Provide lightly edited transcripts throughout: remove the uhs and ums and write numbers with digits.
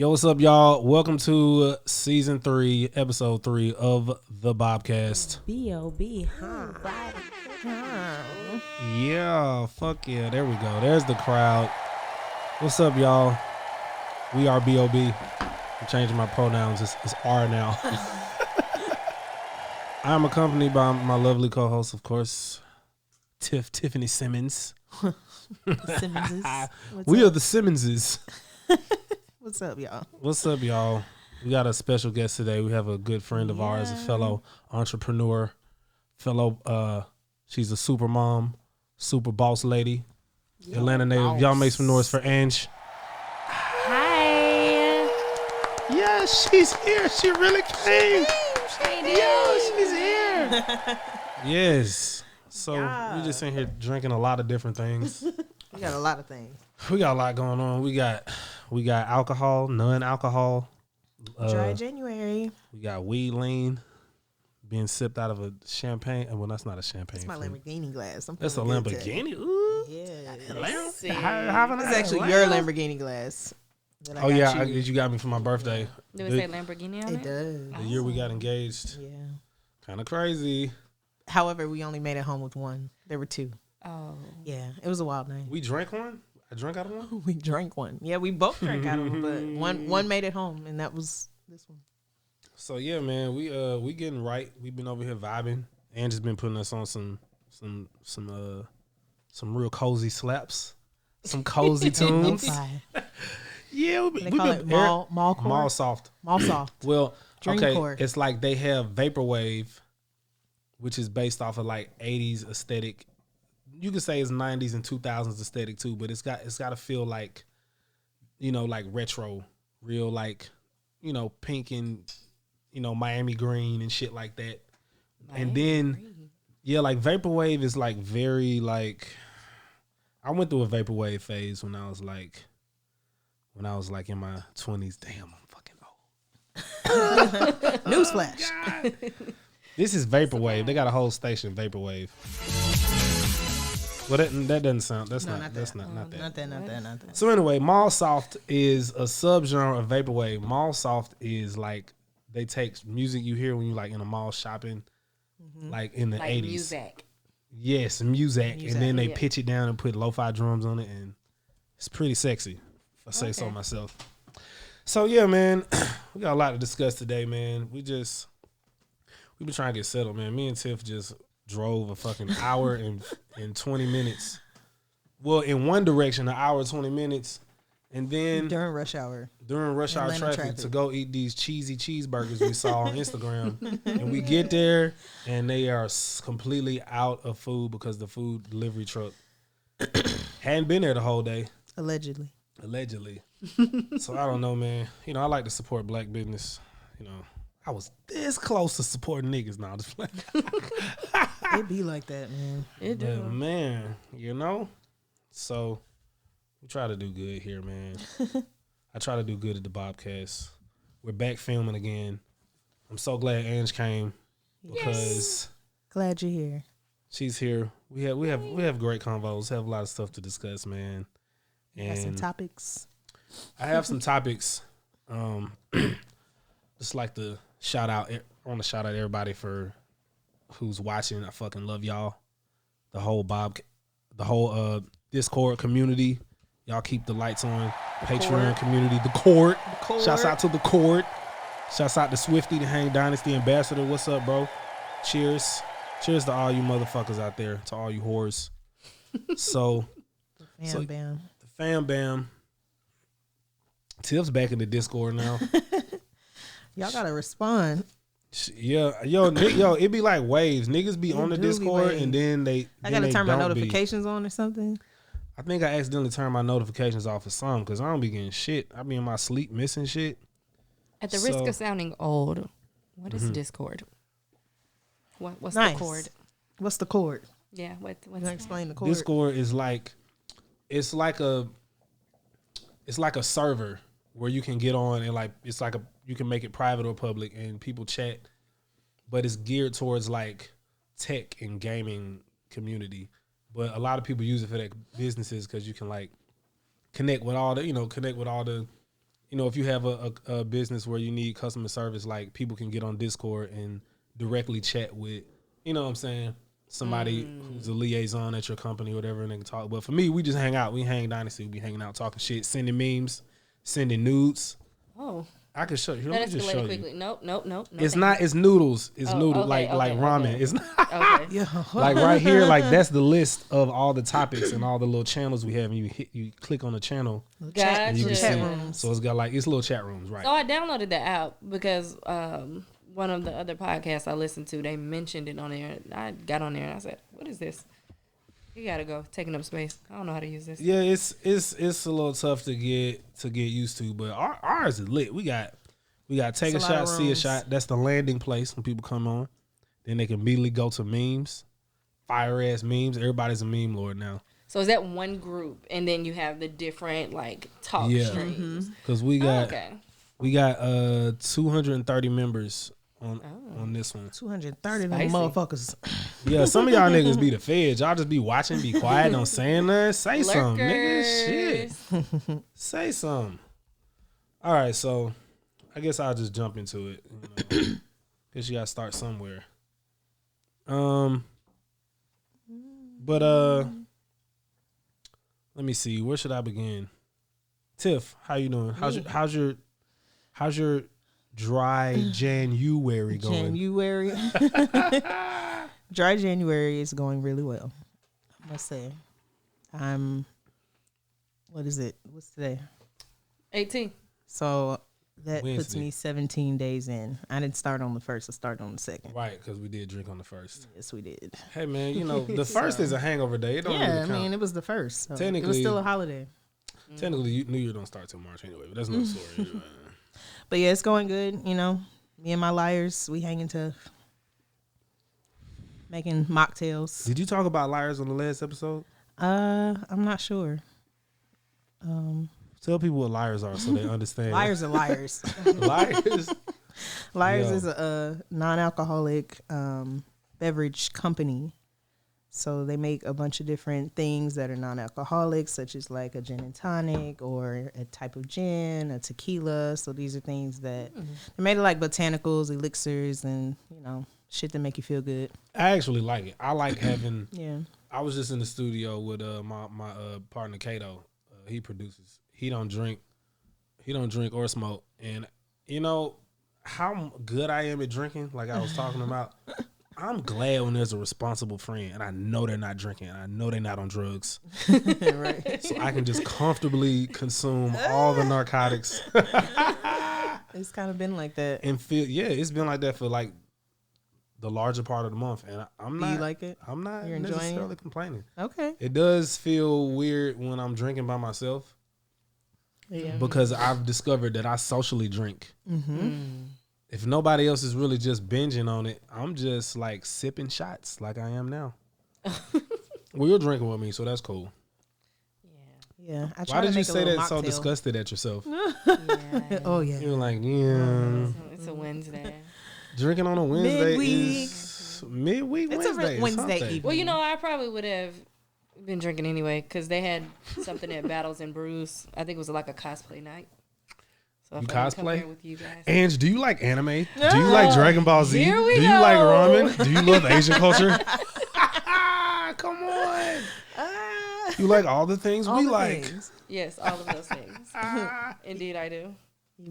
Yo, what's up, y'all? Welcome to season 3, episode 3 of the BoBCast. B.o.b. Yeah, fuck yeah. There we go. There's the crowd. What's up, y'all? We are B.o.b. I'm changing my pronouns. It's R now. I'm accompanied by my lovely co-host, of course, Tiffany Simmons. Simmonses. We are the Simmonses. What's up, y'all? What's up, y'all? We got a special guest today. We have a good friend of ours, a fellow entrepreneur, she's a super mom, super boss lady, Atlanta native. Boss. Y'all make some noise for Ange. Hi. Yeah, she's here. She really came. She's here. Yes. So we just in here drinking a lot of different things. We got a lot of things. We got a lot going on. We got alcohol, non-alcohol. Dry January. We got weed lean being sipped out of a champagne. Well, that's not a champagne. That's my Lamborghini glass. That's a Lamborghini. Ooh. Yeah. It's It's actually your Lamborghini glass. That I got you. You got me for my birthday. Do it say Lamborghini on It does. The year we got engaged. Yeah. Kind of crazy. However, we only made it home with one. There were two. Oh. Yeah. It was a wild night. We drank one. I drank out of one. We drank one. Yeah, we both drank out of them, but one made it home, and that was this one. So yeah, man, we getting right. We've been over here vibing, and just been putting us on some real cozy slaps, some cozy tunes. Yeah, we call it mall soft. Mall soft. Well, Dream okay, core. it's like they have vaporwave, which is based off of like 80s aesthetic. You could say it's 90s and 2000s aesthetic too, but it's got to feel like, like retro, real like, pink and, Miami green and shit like that. And then, like vaporwave is like very like, I went through a vaporwave phase when I was like in my 20s. Damn, I'm fucking old. Newsflash. God. This is vaporwave. They got a whole station, vaporwave. Well, that doesn't sound. That's not that. So anyway, mall soft is a subgenre of vaporwave. Mall soft is like they take music you hear when you like in a mall shopping, like in the 80s. Music. Yes, music, and then they pitch it down and put lo-fi drums on it, and it's pretty sexy. If I say so myself. So yeah, man, we got a lot to discuss today, man. We've been trying to get settled, man. Me and Tiff just drove a fucking hour and 20 minutes. Well, in one direction, an hour 20 minutes, and then During rush hour traffic to go eat these cheesy cheeseburgers we saw on Instagram. And we get there, and they are completely out of food because the food delivery truck hadn't been there the whole day. Allegedly. So I don't know, man. I like to support black business. I was this close to supporting niggas now. Just playing. It be like that, man. It do. But man, so we try to do good here, man. I try to do good at the BoBCast. We're back filming again. I'm so glad Ange came because Glad you're here. she's here. We have great convos. Have a lot of stuff to discuss, man. Got some topics. I have some topics. Just like to shout out. I want to shout out everybody for who's watching. I fucking love y'all. The whole Discord community. Y'all keep the lights on. Patreon community. The court. Shouts out to the court. Shouts out to Swifty, the Hang Dynasty ambassador. What's up, bro? Cheers. Cheers to all you motherfuckers out there. To all you whores. So. Bam. The fam bam. Tiff's back in the Discord now. Y'all gotta respond. Yeah, it be like waves. Niggas be on the Discord and then I gotta turn my notifications on or something. I think I accidentally turned my notifications off for some because I don't be getting shit. I be in my sleep missing shit. At the risk of sounding old, what is Discord? What's the cord? What's the cord? Yeah, what's explain the cord? Discord is like it's like a server where you can get on and like you can make it private or public and people chat, but it's geared towards like tech and gaming community. But a lot of people use it for their businesses because you can like connect with all the you know, if you have a business where you need customer service, like people can get on Discord and directly chat with, you know what I'm saying, somebody who's a liaison at your company or whatever, and they can talk. But for me, we just hang out. We hang Dynasty. We be hanging out, talking shit, sending memes, sending nudes. Oh. I can show you. That Let me just show quickly. you. Nope. It's not. It's noodles. It's noodles like ramen. Okay. It's not Okay. Yeah. like right here. Like that's the list of all the topics and all the little channels we have. And you click on the channel. Gotcha. And you can Chat see. rooms. So it's got like it's little chat rooms, right? So I downloaded the app because one of the other podcasts I listened to, they mentioned it on there. I got on there and I said, "What is this? You gotta go, taking up space. I don't know how to use this." Yeah, it's a little tough to get used to, but ours is lit. We got take It's a a lot shot, of see a rooms. shot. That's the landing place when people come on. Then they can immediately go to memes, fire ass memes. Everybody's a meme lord now. So is that one group, and then you have the different like talk Yeah. streams? Because we got Okay. we got 230 members on this one. 230 of Spicy. them motherfuckers. Yeah, some of y'all niggas be the feds. Y'all just be watching, be quiet, don't say nothing. Say something, nigga. Shit. Say something. All right, so I guess I'll just jump into it. You know. Guess you gotta start somewhere. But let me see. Where should I begin? Tiff, how you doing? How's your dry January going? January. Dry January is going really well, I must say. What is it? What's today? 18. So that puts Wednesday. me 17 days in. I didn't start on the 1st. I started on the 2nd. Right, because we did drink on the 1st. Yes, we did. Hey man, you know the first is a hangover day. It don't Yeah, really I count. mean, it was the 1st. So it was Technically- still a holiday. Technically, New Year don't start till March anyway. But that's another story. But yeah, it's going good. You know, me and my liars, we hanging tough. Making mocktails. Did you talk about liars on the last episode? I'm not sure. Tell people what liars are so they understand. Liars are liars. Liars. Liars Yo. is a non-alcoholic beverage company. So they make a bunch of different things that are non-alcoholic, such as like a gin and tonic or a type of gin, a tequila. So these are things that they made it like botanicals, elixirs, and you know, shit that make you feel good. I actually like it. I like having. Yeah. I was just in the studio with my partner Kato. He produces. He don't drink or smoke. And you know how good I am at drinking. Like I was talking about. I'm glad when there's a responsible friend and I know they're not drinking. And I know they're not on drugs. Right. So I can just comfortably consume all the narcotics It's kind of been like that. and feel. Yeah, it's been like that for like the larger part of the month, and I'm Do not. you like it? I'm not You're enjoying necessarily complaining. Okay. It does feel weird when I'm drinking by myself Yeah. because I've discovered that I socially drink. Mm-hmm. If nobody else is really just binging on it, I'm just like sipping shots like I am now. Well, you're drinking with me, so that's cool. Yeah. I try Why to did you make a say little that so mocktail. disgusted at yourself? Yeah. Oh yeah. You're like, yeah, It's a Wednesday. drinking on a Wednesday Midweek. is midweek It's a Wednesday. is Wednesday something. evening. Well, you know, I probably would have been drinking anyway because they had something at Battles and Brews. I think it was like a cosplay night. So You if I come cosplay? here with you guys. Ange, do you like anime? Do you like Dragon Ball Z? Here we do you like go. ramen? Do you love Asian culture? Come on. You like all the things All we the like. things. Yes, all of those things. Indeed, I do.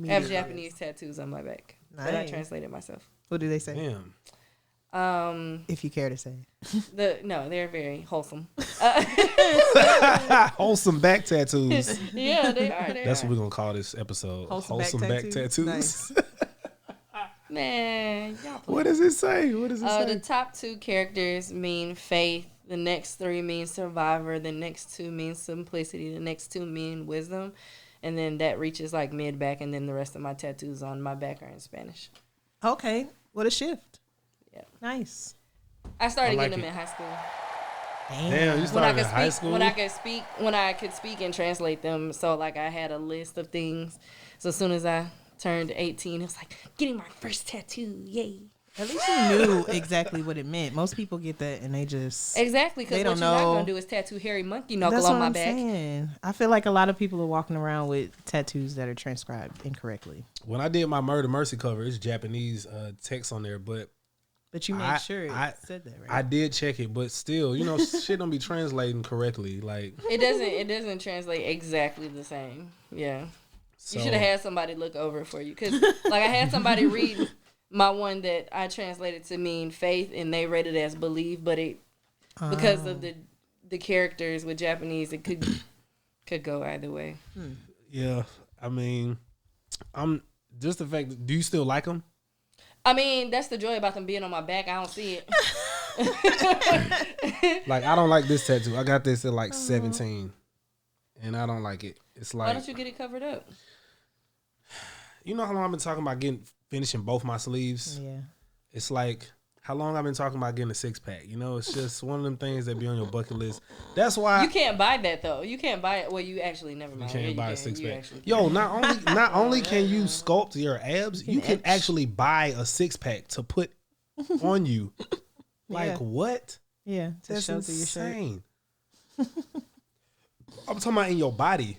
I have Japanese tattoos on my back that I Nice. translated myself. What do they say? Damn. If you care to say. They're very wholesome. Wholesome back tattoos. Yeah, they are. That's what we're gonna call this episode. Wholesome back tattoos. Nice. Man, y'all play. What does it say? What does it say? The top two characters mean faith. The next three mean survivor. The next two mean simplicity. The next two mean wisdom. And then that reaches like mid back. And then the rest of my tattoos on my back are in Spanish. Okay. What a shift. Yeah. Nice. I started I like getting them it. in high school. Damn, you When I started could in high speak, school. when I could speak and translate them. So like I had a list of things. So as soon as I turned 18, it was like getting my first tattoo. Yay. At least you knew exactly what it meant. Most people get that and they just Exactly, because they what don't you're not know. gonna do is tattoo hairy monkey knuckle That's on what my I'm back. saying. I feel like a lot of people are walking around with tattoos that are transcribed incorrectly. When I did my Murder Mercy cover, it's Japanese text on there, but But you made sure it said that, right? I did check it, but still, shit don't be translating correctly. Like It doesn't translate exactly the same. Yeah. so, You should have had somebody look over it for you, because like I had somebody read my one that I translated to mean faith, and they read it as believe, but it because of the characters with Japanese, it could go either way. Yeah, I mean, I'm just the fact that, do you still like them? I mean, that's the joy about them being on my back. I don't see it. Like, I don't like this tattoo. I got this at like 17, and I don't like it. It's like, Why don't you get it covered up? You know how long I've been talking about finishing both my sleeves? Yeah. It's like how long I've been talking about getting a 6-pack. It's just one of them things that be on your bucket list. That's why You can't buy that though. You can't buy it. Well, you actually never mind. you can't buy a You 6-pack. can. Yo, not only can you sculpt your abs, you can actually buy a 6-pack to put on you. Like what? Yeah, That's show through your shirt. insane. I'm talking about in your body.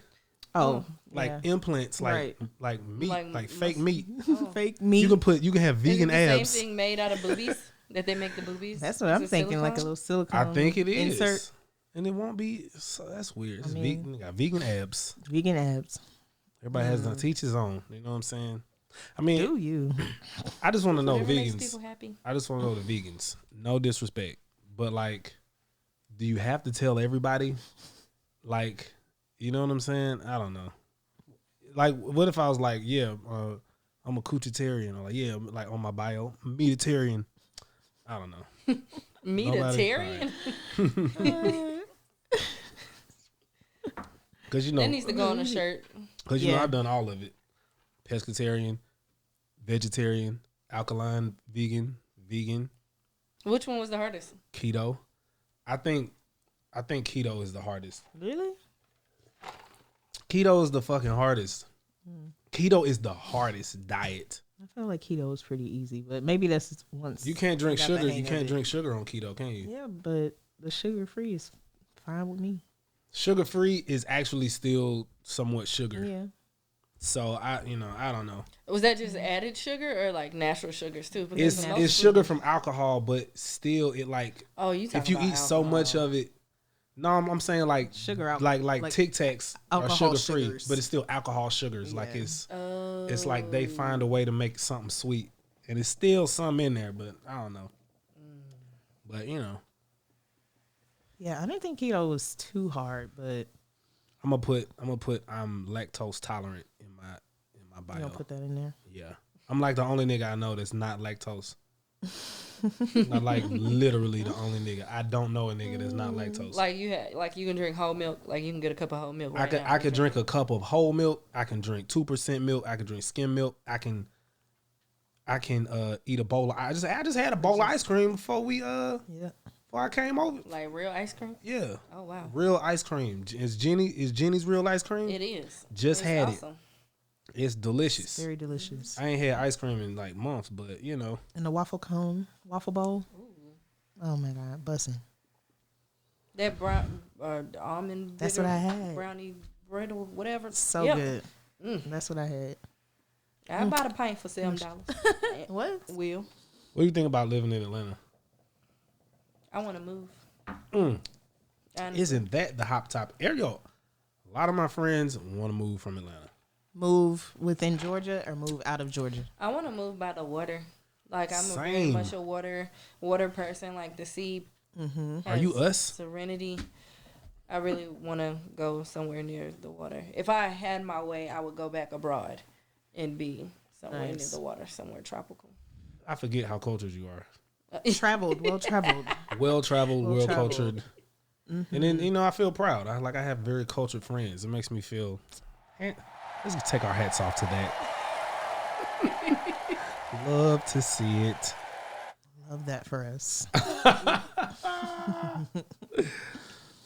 Oh, Like implants, like meat, like fake meat. Fake meat. You can have vegan Is it the abs. same thing made out of boobies that they make the boobies? That's what I'm thinking, silicone? like a little silicone. I think it is. Insert. And it won't be. So that's weird. It's vegan. Got vegan abs. Vegan abs. Everybody has to teach his own. You know what I'm saying? I mean, Do you? I just want to know Whatever makes vegans. people happy. I just want to know the vegans. No disrespect, but like, do you have to tell everybody? Like, you know what I'm saying? I don't know. Like, what if I was like, yeah, I'm a coochitarian, or like, yeah, like on my bio, meatitarian. I don't know. Meatitarian? Because That needs to go on a shirt. Because you know I've done all of it: pescatarian, vegetarian, alkaline, vegan. Which one was the hardest? Keto. I think keto is the hardest. Really? Keto is the fucking hardest. Keto is the hardest diet. I feel like keto is pretty easy, but maybe that's once You can't drink I got the sugar. hang You of can't it. drink sugar on keto, can you? Yeah, but the sugar free is fine with me. Sugar free is actually still somewhat sugar. Yeah. So I don't know. Was that just added sugar or like natural sugars too? Because most It's sugar from alcohol, but still it like you if you eat so much of it. No, I'm saying like Sugar like Tic Tacs are alcohol sugar free, sugars. but it's still alcohol sugars. Like it's like they find a way to make something sweet, and it's still some in there, but I don't know. But Yeah, I didn't think keto was too hard, but I'm gonna put I'm lactose tolerant in my bio. you don't put that in there. Yeah, I'm like the only nigga I know that's not lactose. Not like literally the only nigga. I don't know a nigga that's not lactose. Like you can drink whole milk. Like you can get a cup of whole milk. I could drink a cup of whole milk. I can drink 2% milk. I can drink skim milk. I can eat a bowl. I just had a bowl of ice cream before before I came over. Like real ice cream. Yeah. Oh wow. Real ice cream. Is Jenny's real ice cream? It is. Just had awesome. it. It's delicious. Very delicious. I ain't had ice cream in like months, but And the waffle bowl. Ooh. Oh my god, bussin'. That brown almond. That's what I had. Brownie bread or whatever. So good. That's what I had. I bought a pint for $7. What? Will. What do you think about living in Atlanta? I want to move. Isn't that the hot top area? A lot of my friends want to move from Atlanta. Move within Georgia or move out of Georgia? I want to move by the water. Like I'm Same. a very much a water person. Like the sea. Are you us? Serenity. I really want to go somewhere near the water. If I had my way, I would go back abroad and be somewhere near the water, somewhere tropical. I forget how cultured you are. Well traveled. Well traveled, well cultured. And then I feel proud. I have very cultured friends. It makes me feel. Let's take our hats off to that. Love to see it. Love that for us.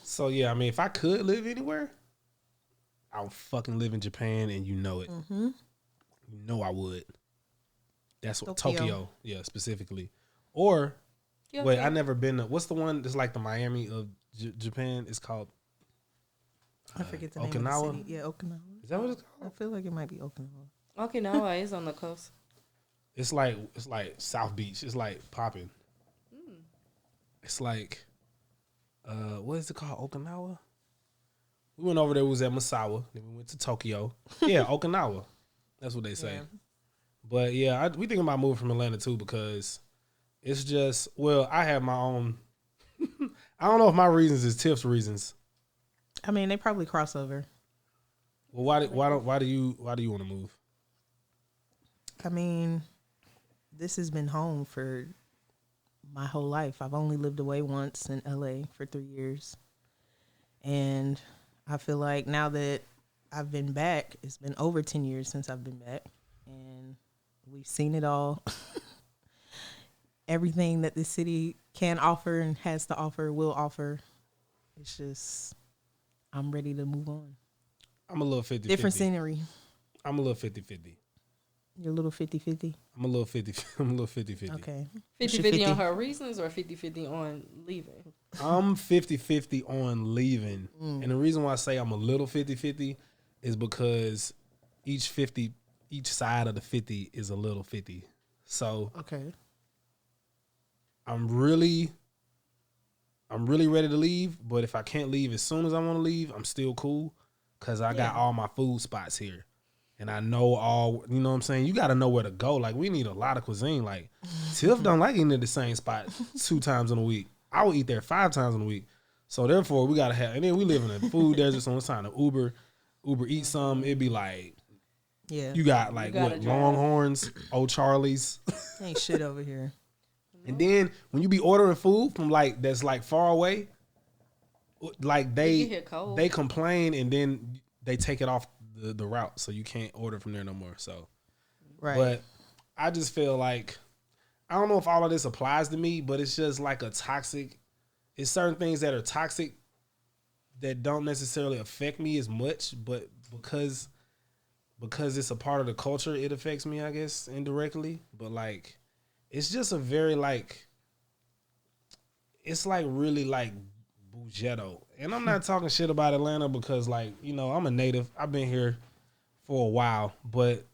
So yeah, I mean, if I could live anywhere, I would fucking live in Japan, and you know it. You know I would. That's what Tokyo. Tokyo, yeah, specifically. Or Yeah, wait, okay. I never been to, what's the one that's like the Miami of Japan? It's called I forget the name of Okinawa. the city. Yeah, Okinawa. Is that what it's I called? feel like it might be Okinawa. Okinawa is on the coast. It's like South Beach. It's like popping. It's like what is it called? Okinawa? We went over there, we was at Masawa, then we went to Tokyo. Yeah, Okinawa. That's what they say. Yeah. But yeah, we thinking about moving from Atlanta too because it's just, well, I have my own I don't know if my reasons is Tiff's reasons. I mean, they probably cross over. Well, why do you want to move? I mean, this has been home for my whole life. I've only lived away once in LA for 3 years. And I feel like now that I've been back, it's been over 10 years since I've been back. And we've seen it all. Everything that the city can offer and has to offer, will offer. It's just, I'm ready to move on. I'm a little 50-50. Different scenery. I'm a little 50-50. You're a little 50-50? I'm a little 50-50. Okay. 50-50 on her reasons or 50-50 on leaving? I'm 50-50 on leaving. And the reason why I say I'm a little 50-50 is because each side of the 50 is a little 50. So Okay. I'm really ready to leave, but if I can't leave as soon as I want to leave, I'm still cool because I got all my food spots here. And I know all, you know what I'm saying? You got to know where to go. Like, we need a lot of cuisine. Like, Tiff don't like eating at the same spot 2 times in a week. I will eat there 5 times in a week. So, therefore, we got to have, and then we live in a food desert, so it's time to Uber eat some. It'd be like, Yeah. you got like, gotta what, drive. Longhorns, Old Charlie's. Ain't shit over here. And then when you be ordering food from like, that's like far away, like get they here cold. complain and then they take it off the route, so you can't order from there no more. So, Right. but I just feel like, I don't know if all of this applies to me, but it's just like a toxic. It's certain things that are toxic that don't necessarily affect me as much, but because it's a part of the culture, it affects me, I guess, indirectly. But like, it's just a very like, it's like really like Bugetto. And I'm not talking shit about Atlanta because, like, you know, I'm a native. I've been here for a while, but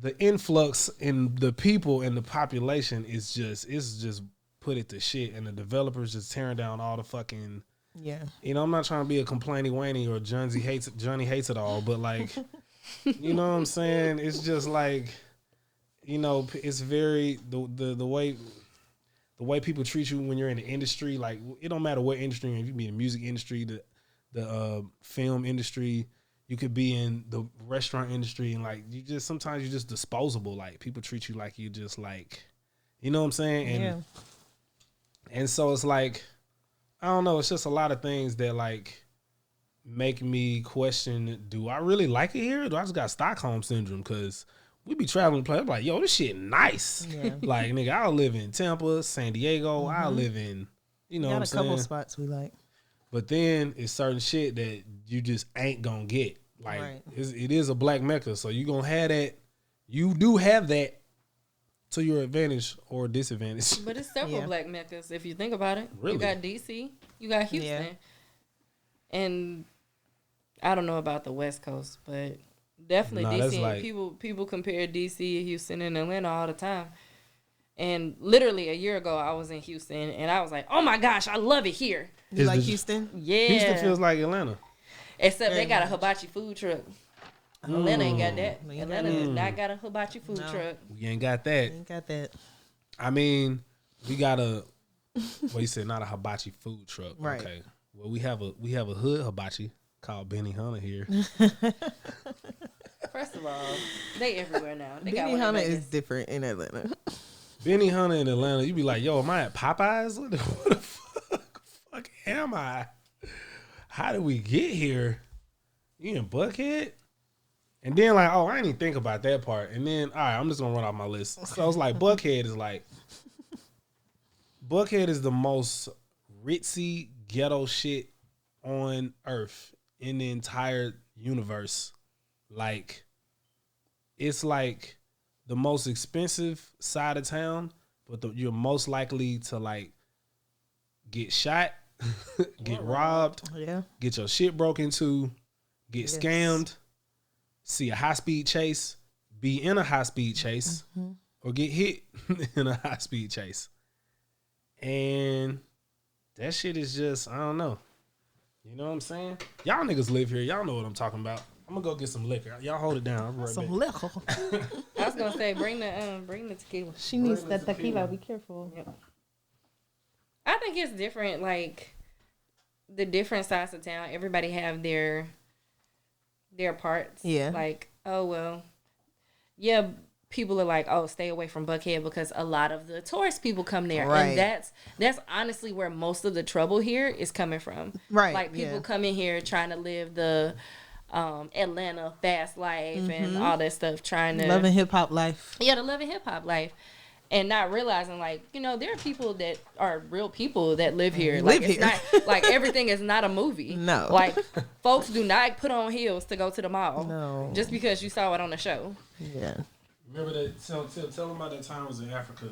the influx in the people and the population is just put it to shit. And the developers just tearing down all the fucking, Yeah. you know, I'm not trying to be a complaining Wayne or Johnny hates it all, but like, you know what I'm saying? It's just like, you know, it's very the way people treat you when you're in the industry. Like, it don't matter what industry you're in. You can be in the music industry, the film industry. You could be in the restaurant industry, and like, sometimes you're just disposable. Like, people treat you like you just like, you know what I'm saying? And Yeah. and so it's like, I don't know. It's just a lot of things that like make me question: do I really like it here? Or do I just got Stockholm syndrome? Because we be traveling to play. I'm like, yo, this shit nice. Yeah. Like, nigga, I'll live in Tampa, San Diego. I'll live in, you know what I'm Got a couple saying? spots we like. But then it's certain shit that you just ain't gonna get. Like, Right. it is a black mecca, so you gonna have that. You do have that to your advantage or disadvantage. But it's several Yeah. black meccas if you think about it. Really? You got DC, you got Houston, Yeah. and I don't know about the West Coast, but definitely Nah, that's DC. like- People compare DC, Houston, and Atlanta all the time. And literally a year ago, I was in Houston, and I was like, "Oh my gosh, I love it here." You Is like the- Houston? Yeah, Houston feels like Atlanta. except Very they got a much. hibachi food truck. Atlanta ain't got that. We ain't Atlanta got does that. not got a hibachi food No. truck. We ain't got that. Ain't got that. I mean, we got a. Well, you said not a hibachi food truck. Right. Okay. Well, we have a hood hibachi called Benny Hunter here. First of all, they everywhere now. They got one in Benihana is Vegas. different in Atlanta. Benny Hunter in Atlanta, you be like, yo, am I at Popeyes? What the fuck am I? How did we get here? You in Buckhead? And then like, oh, I didn't even think about that part. And then, all right, I'm just gonna run off my list. So it's like Buckhead is the most ritzy ghetto shit on earth in the entire universe. Like, it's like the most expensive side of town, but you're most likely to like get shot, get robbed, get your shit broken into, get scammed, see a high speed chase, be in a high speed chase, or get hit in a high speed chase. And that shit is just, I don't know. You know what I'm saying? Y'all niggas live here. Y'all know what I'm talking about. I'm gonna go get some liquor. Y'all hold it down. Right some liquor. I was gonna say bring the tequila. She needs that tequila. Be careful. Yep. I think it's different. Like the different sides of town, everybody have their parts. Yeah. Like, oh well, yeah. People are like, oh, stay away from Buckhead because a lot of the tourist people come there, and that's honestly where most of the trouble here is coming from. Right. Like people come in here trying to live the Atlanta fast life and all that stuff, trying to loving hip hop life. Yeah, the loving hip hop life. And not realizing, like, you know, there are people that are real people that live here. Like, it's not, like, everything is not a movie. No. Like, folks do not put on heels to go to the mall. No. Just because you saw it on the show. Yeah. Remember that? Tell them about that time I was in Africa.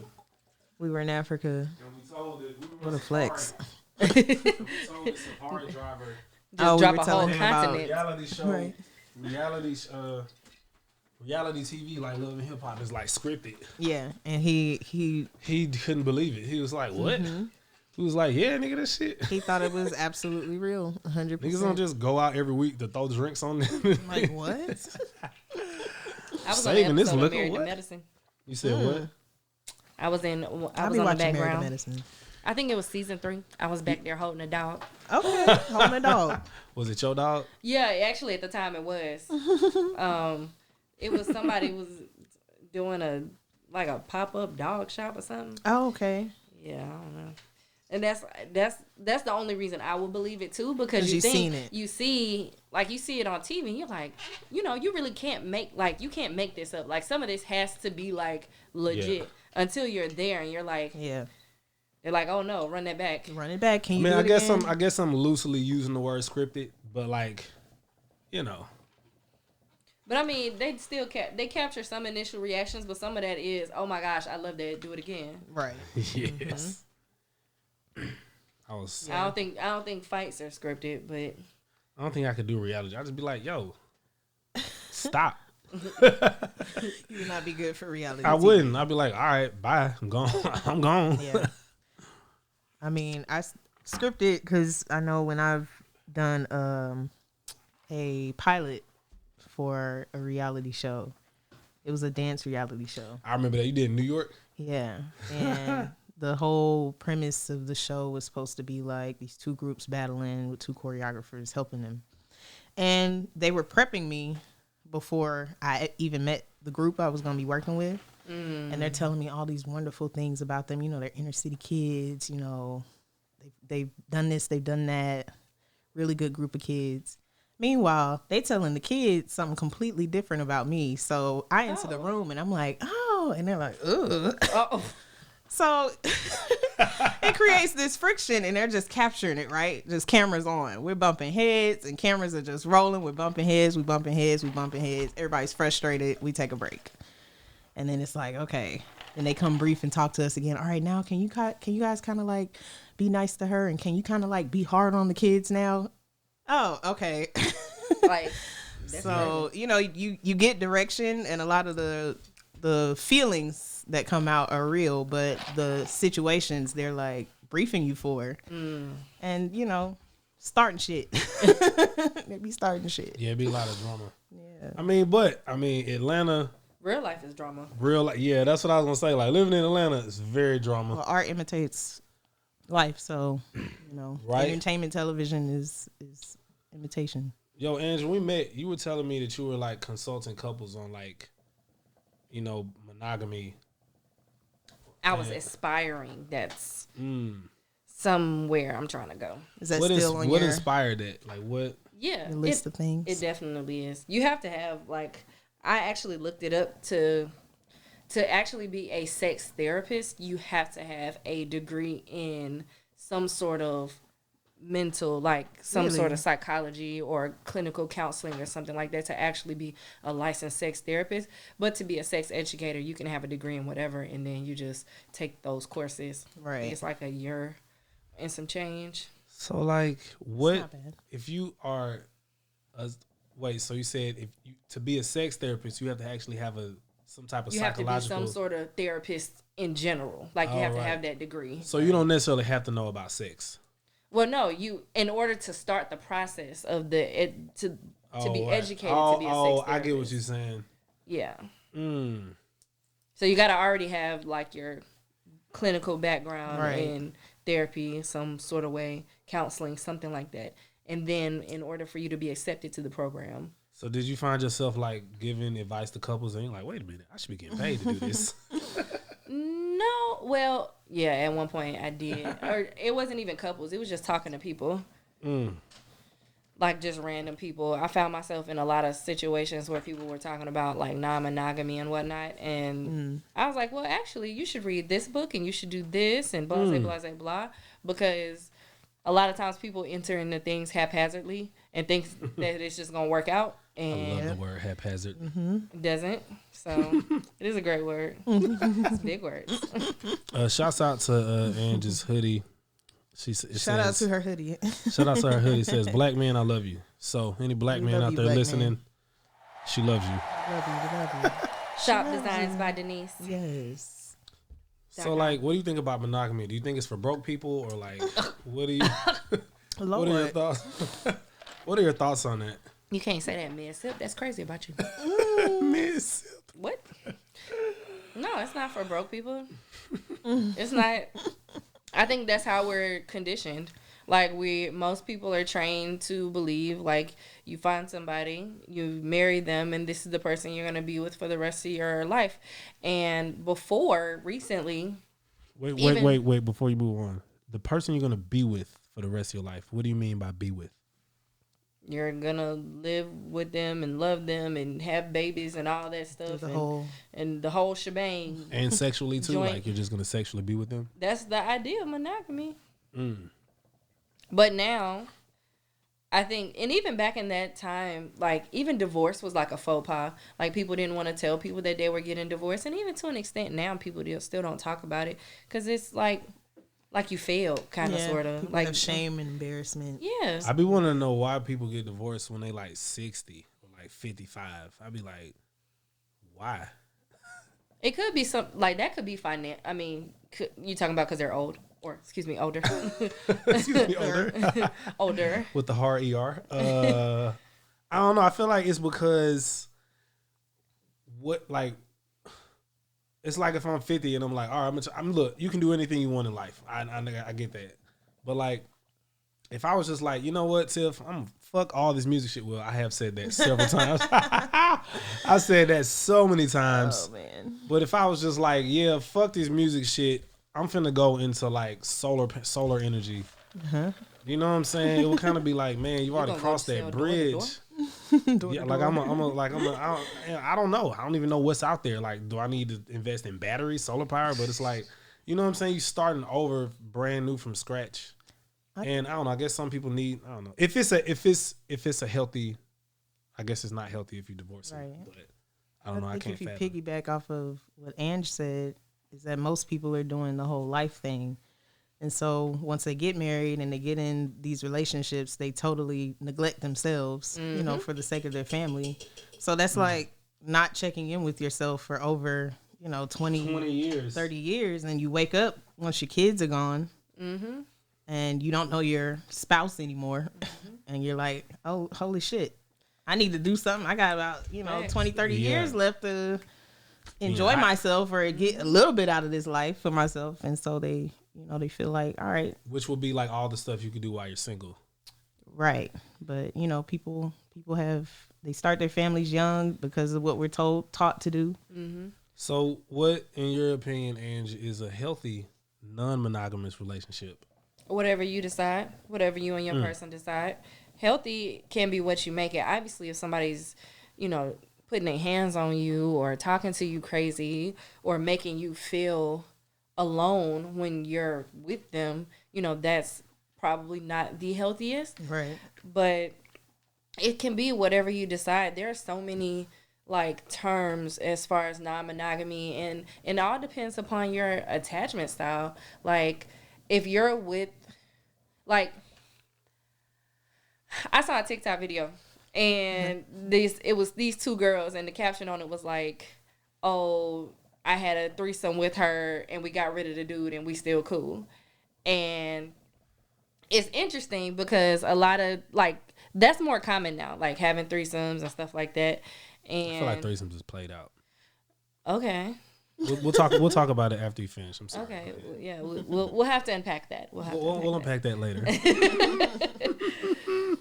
We were in Africa. And we told it. What a flex. We told the Safari driver. Just drop a whole continent. Reality show. Right. Reality TV, like Love and Hip Hop, is like scripted. Yeah, and he couldn't believe it. He was like, "What?" He was like, "Yeah, nigga, that shit." He thought it was absolutely real, 100%. Niggas don't just go out every week to throw drinks on them. Like what? I was saving this liquor. Married to Medicine. You said what? I was on the background. I think it was season 3. I was back there holding a dog. Okay, holding a dog. Was it your dog? Yeah, actually at the time it was. It was somebody was doing a pop-up dog shop or something. Oh, okay. Yeah, I don't know. And that's the only reason I will believe it too, because you think seen it. You see it on TV and you're like, you know, you really can't make this up. Like some of this has to be like legit until you're there and you're like, yeah. They're like, oh no, run that back. Run it back. Can you? I guess I'm loosely using the word scripted, but like, you know. But I mean, they still they capture some initial reactions, but some of that is, oh my gosh, I love that. Do it again. Right. Yes. I don't think fights are scripted, but I don't think I could do reality. I'd just be like, yo, stop. You would not be good for reality. I wouldn't. I'd be like, all right, bye. I'm gone. I'm gone. Yeah. I mean, I scripted because I know when I've done a pilot for a reality show, it was a dance reality show. I remember that. You did in New York? Yeah. And the whole premise of the show was supposed to be like these two groups battling with two choreographers helping them. And they were prepping me before I even met the group I was going to be working with. And they're telling me all these wonderful things about them. You know, they're inner city kids. You know, they've done this, they've done that. Really good group of kids. Meanwhile, they telling the kids something completely different about me. So I enter the room and I'm like, oh, and they're like, ugh. Oh. So it creates this friction and they're just capturing it, right? Just cameras on. We're bumping heads and cameras are just rolling. We're bumping heads. We bumping heads. We bumping heads. Everybody's frustrated. We take a break. And then it's like, okay. And they come brief and talk to us again. All right, now can you guys kind of like be nice to her? And can you kind of like be hard on the kids now? Oh, okay. Like, so, you know, you get direction and a lot of the feelings that come out are real, but the situations they're like briefing you for and, you know, starting shit. They be starting shit. Yeah, it'd be a lot of drama. Yeah. I mean, Atlanta. Real life is drama. Yeah, that's what I was gonna say. Like living in Atlanta is very drama. Well, art imitates life, so you know, right? Entertainment television is imitation. Yo, Angela, we met. You were telling me that you were like consulting couples on like, you know, monogamy. I was aspiring. That's somewhere I'm trying to go. Is that still on what inspired it? Like what? Yeah, the list of things. It definitely is. You have to have like. I actually looked it up to actually be a sex therapist. You have to have a degree in some sort of mental, like some Really? sort of psychology or clinical counseling or something like that to actually be a licensed sex therapist. But to be a sex educator, you can have a degree in whatever, and then you just take those courses. Right. It's like a year and some change. So like, what not bad. if you are a wait? So you said if you to be a sex therapist, you have to actually have some type of You have to be psychological. some sort of therapist in general. Like you Oh, have to right. have that degree. So you don't necessarily have to know about sex. Well, no, you in order to start the process of to be right. educated to be a sex therapist. I get what you're saying. Yeah. Mm. So you got to already have like your clinical background Right. in therapy, some sort of way, counseling, something like that. And then in order for you to be accepted to the program. So did you find yourself like giving advice to couples and you're like, wait a minute, I should be getting paid to do this? No, well, yeah, at one point I did. Or it wasn't even couples. It was just talking to people. Like just random people. I found myself in a lot of situations where people were talking about like non-monogamy and whatnot. And I was like, well, actually, you should read this book and you should do this and blah, blah, blah, blah, blah. Because a lot of times people enter into things haphazardly and think that it's just going to work out. I And love the word haphazard. it doesn't. So it is a great word. It's big words. Shouts out to Angie's hoodie. Shout out to her hoodie. Shout out to her hoodie. It says, "Black man, I love you." So any black We man love out you, there black listening, man. she loves you. Love you. Shop Designs by Denise. Yes. So like, what do you think about monogamy? Do you think it's for broke people or like, what do you? Lord. What are your thoughts? What are your thoughts on that, You can't say that, man. Sip, that's crazy about you. Miss? What? No, it's not for broke people. It's not. I think that's how we're conditioned. Like most people are trained to believe like you find somebody, you marry them, and this is the person you're gonna be with for the rest of your life. And recently, Wait! Before you move on, the person you're gonna be with for the rest of your life. What do you mean by be with? you're gonna live with them and love them and have babies and all that stuff, and the whole shebang. And sexually too, Joint. like you're just gonna sexually be with them. That's the idea of monogamy. But now, I think, and even back in that time, like even divorce was like a faux pas. Like people didn't want to tell people that they were getting divorced, and even to an extent now, people still don't talk about it because it's like you failed, kind of, sort of. People like have shame and embarrassment. Yeah. I be wanting to know why people get divorced when they like 60 or like 55. I be like, why? It could be that could be I mean, you talking about because they're old, or excuse me, older. Excuse me, older. Older. With the hard ER. I don't know. I feel like it's because it's like if I'm 50 and I'm like, all right, I'm look, you can do anything you want in life. I get that. But like, if I was just like, you know what, Tiff, I'm fuck all this music shit. Well, I have said that several times. I said that so many times. Oh man. But if I was just like, yeah, fuck this music shit, I'm finna go into like solar energy. You know what I'm saying? It would kind of be like, man, you already crossed that bridge. Yeah, like I don't know. I don't even know what's out there. Like, do I need to invest in batteries, solar power? But it's like, you know what I'm saying? You starting over, brand new from scratch. And I don't know. I guess some people need. I don't know. If it's a healthy, I guess it's not healthy if you divorce them. Right. But I don't know. I can't. If you fathom. piggyback off of what Ange said, is that most people are doing the whole life thing. And so once they get married and they get in these relationships, they totally neglect themselves, you know, for the sake of their family. So that's like not checking in with yourself for over, 20 years, 30 years. And you wake up once your kids are gone and you don't know your spouse anymore. And you're like, oh, holy shit, I need to do something. I got about, 20, 30 years left to enjoy myself or get a little bit out of this life for myself. And so they feel like, all right. Which would be like all the stuff you could do while you're single. Right. But, people they start their families young because of what we're taught to do. So what, in your opinion, Ange, is a healthy non-monogamous relationship? Whatever you decide, whatever you and your person decide. Healthy can be what you make it. Obviously, if somebody's, putting their hands on you or talking to you crazy or making you feel alone when you're with them, that's probably not the healthiest. Right. But it can be whatever you decide. There are so many like terms as far as non-monogamy, and it all depends upon your attachment style. Like if you're with, like, I saw a TikTok video and it was these two girls, and the caption on it was like, oh, I had a threesome with her and we got rid of the dude and we still cool. And it's interesting because a lot of, like, that's more common now, like having threesomes and stuff like that. And I feel like threesomes is played out. Okay. We'll talk about it after you finish. I'm sorry. Okay. Yeah, we'll have to unpack that. We'll unpack that later.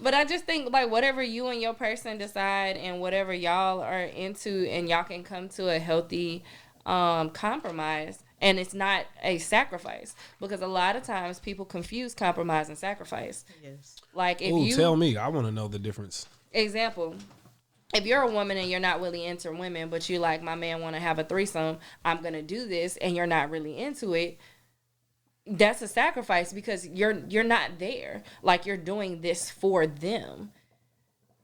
But I just think, like, whatever you and your person decide and whatever y'all are into, and y'all can come to a healthy compromise, and it's not a sacrifice, because a lot of times people confuse compromise and sacrifice. Yes. Like, if tell me, I want to know the difference. Example. If you're a woman and you're not really into women, but you like, my man want to have a threesome, I'm going to do this, and you're not really into it, that's a sacrifice because you're not there. Like, you're doing this for them.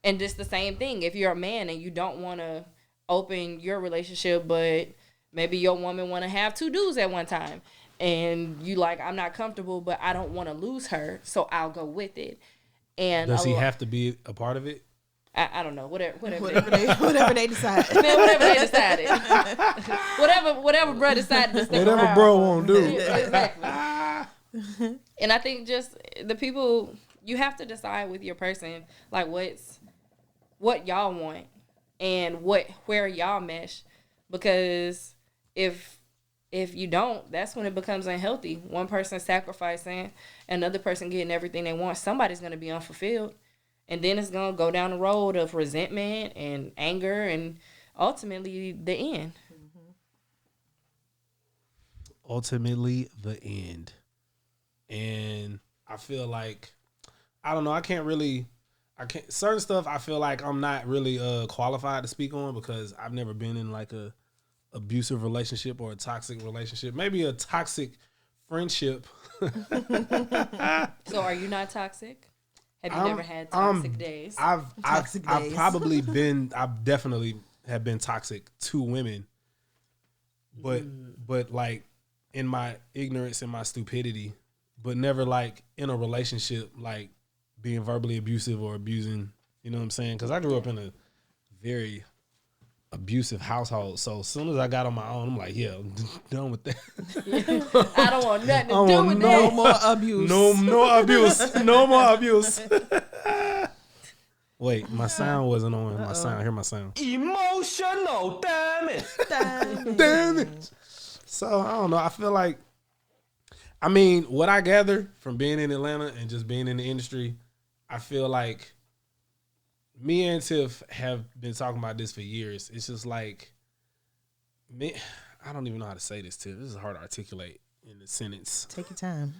And it's the same thing. If you're a man and you don't want to open your relationship, but maybe your woman want to have two dudes at one time, and you like, I'm not comfortable, but I don't want to lose her, so I'll go with it. And does he have to be a part of it? I don't know. Whatever they decide. Man, whatever they decided. whatever bro decided to stick whatever around. Bro won't do. Exactly. And I think just the people, you have to decide with your person, like, what y'all want and where y'all mesh, because if you don't, that's when it becomes unhealthy. One person sacrificing, another person getting everything they want. Somebody's going to be unfulfilled. And then it's going to go down the road of resentment and anger and ultimately the end. Ultimately the end. And I feel like, I don't know, I can't certain stuff I feel like I'm not really qualified to speak on, because I've never been in like a abusive relationship or a toxic relationship. Maybe a toxic friendship. So are you not toxic? Have you never had toxic days? I've definitely have been toxic to women, but like in my ignorance and my stupidity, but never like in a relationship, like being verbally abusive or abusing, you know what I'm saying? Because I grew up in a very abusive household. So as soon as I got on my own, I'm like, yeah, I'm done with that. I don't want nothing to do with that. No more abuse. No abuse. No more abuse. Wait, my sound wasn't on. My sound. Hear my sound. Emotional, damn it. Damn it. So I don't know. I feel like, I mean, what I gather from being in Atlanta and just being in the industry, I feel like me and Tiff have been talking about this for years. It's just like, me, I don't even know how to say this, Tiff. This is hard to articulate in a sentence. Take your time.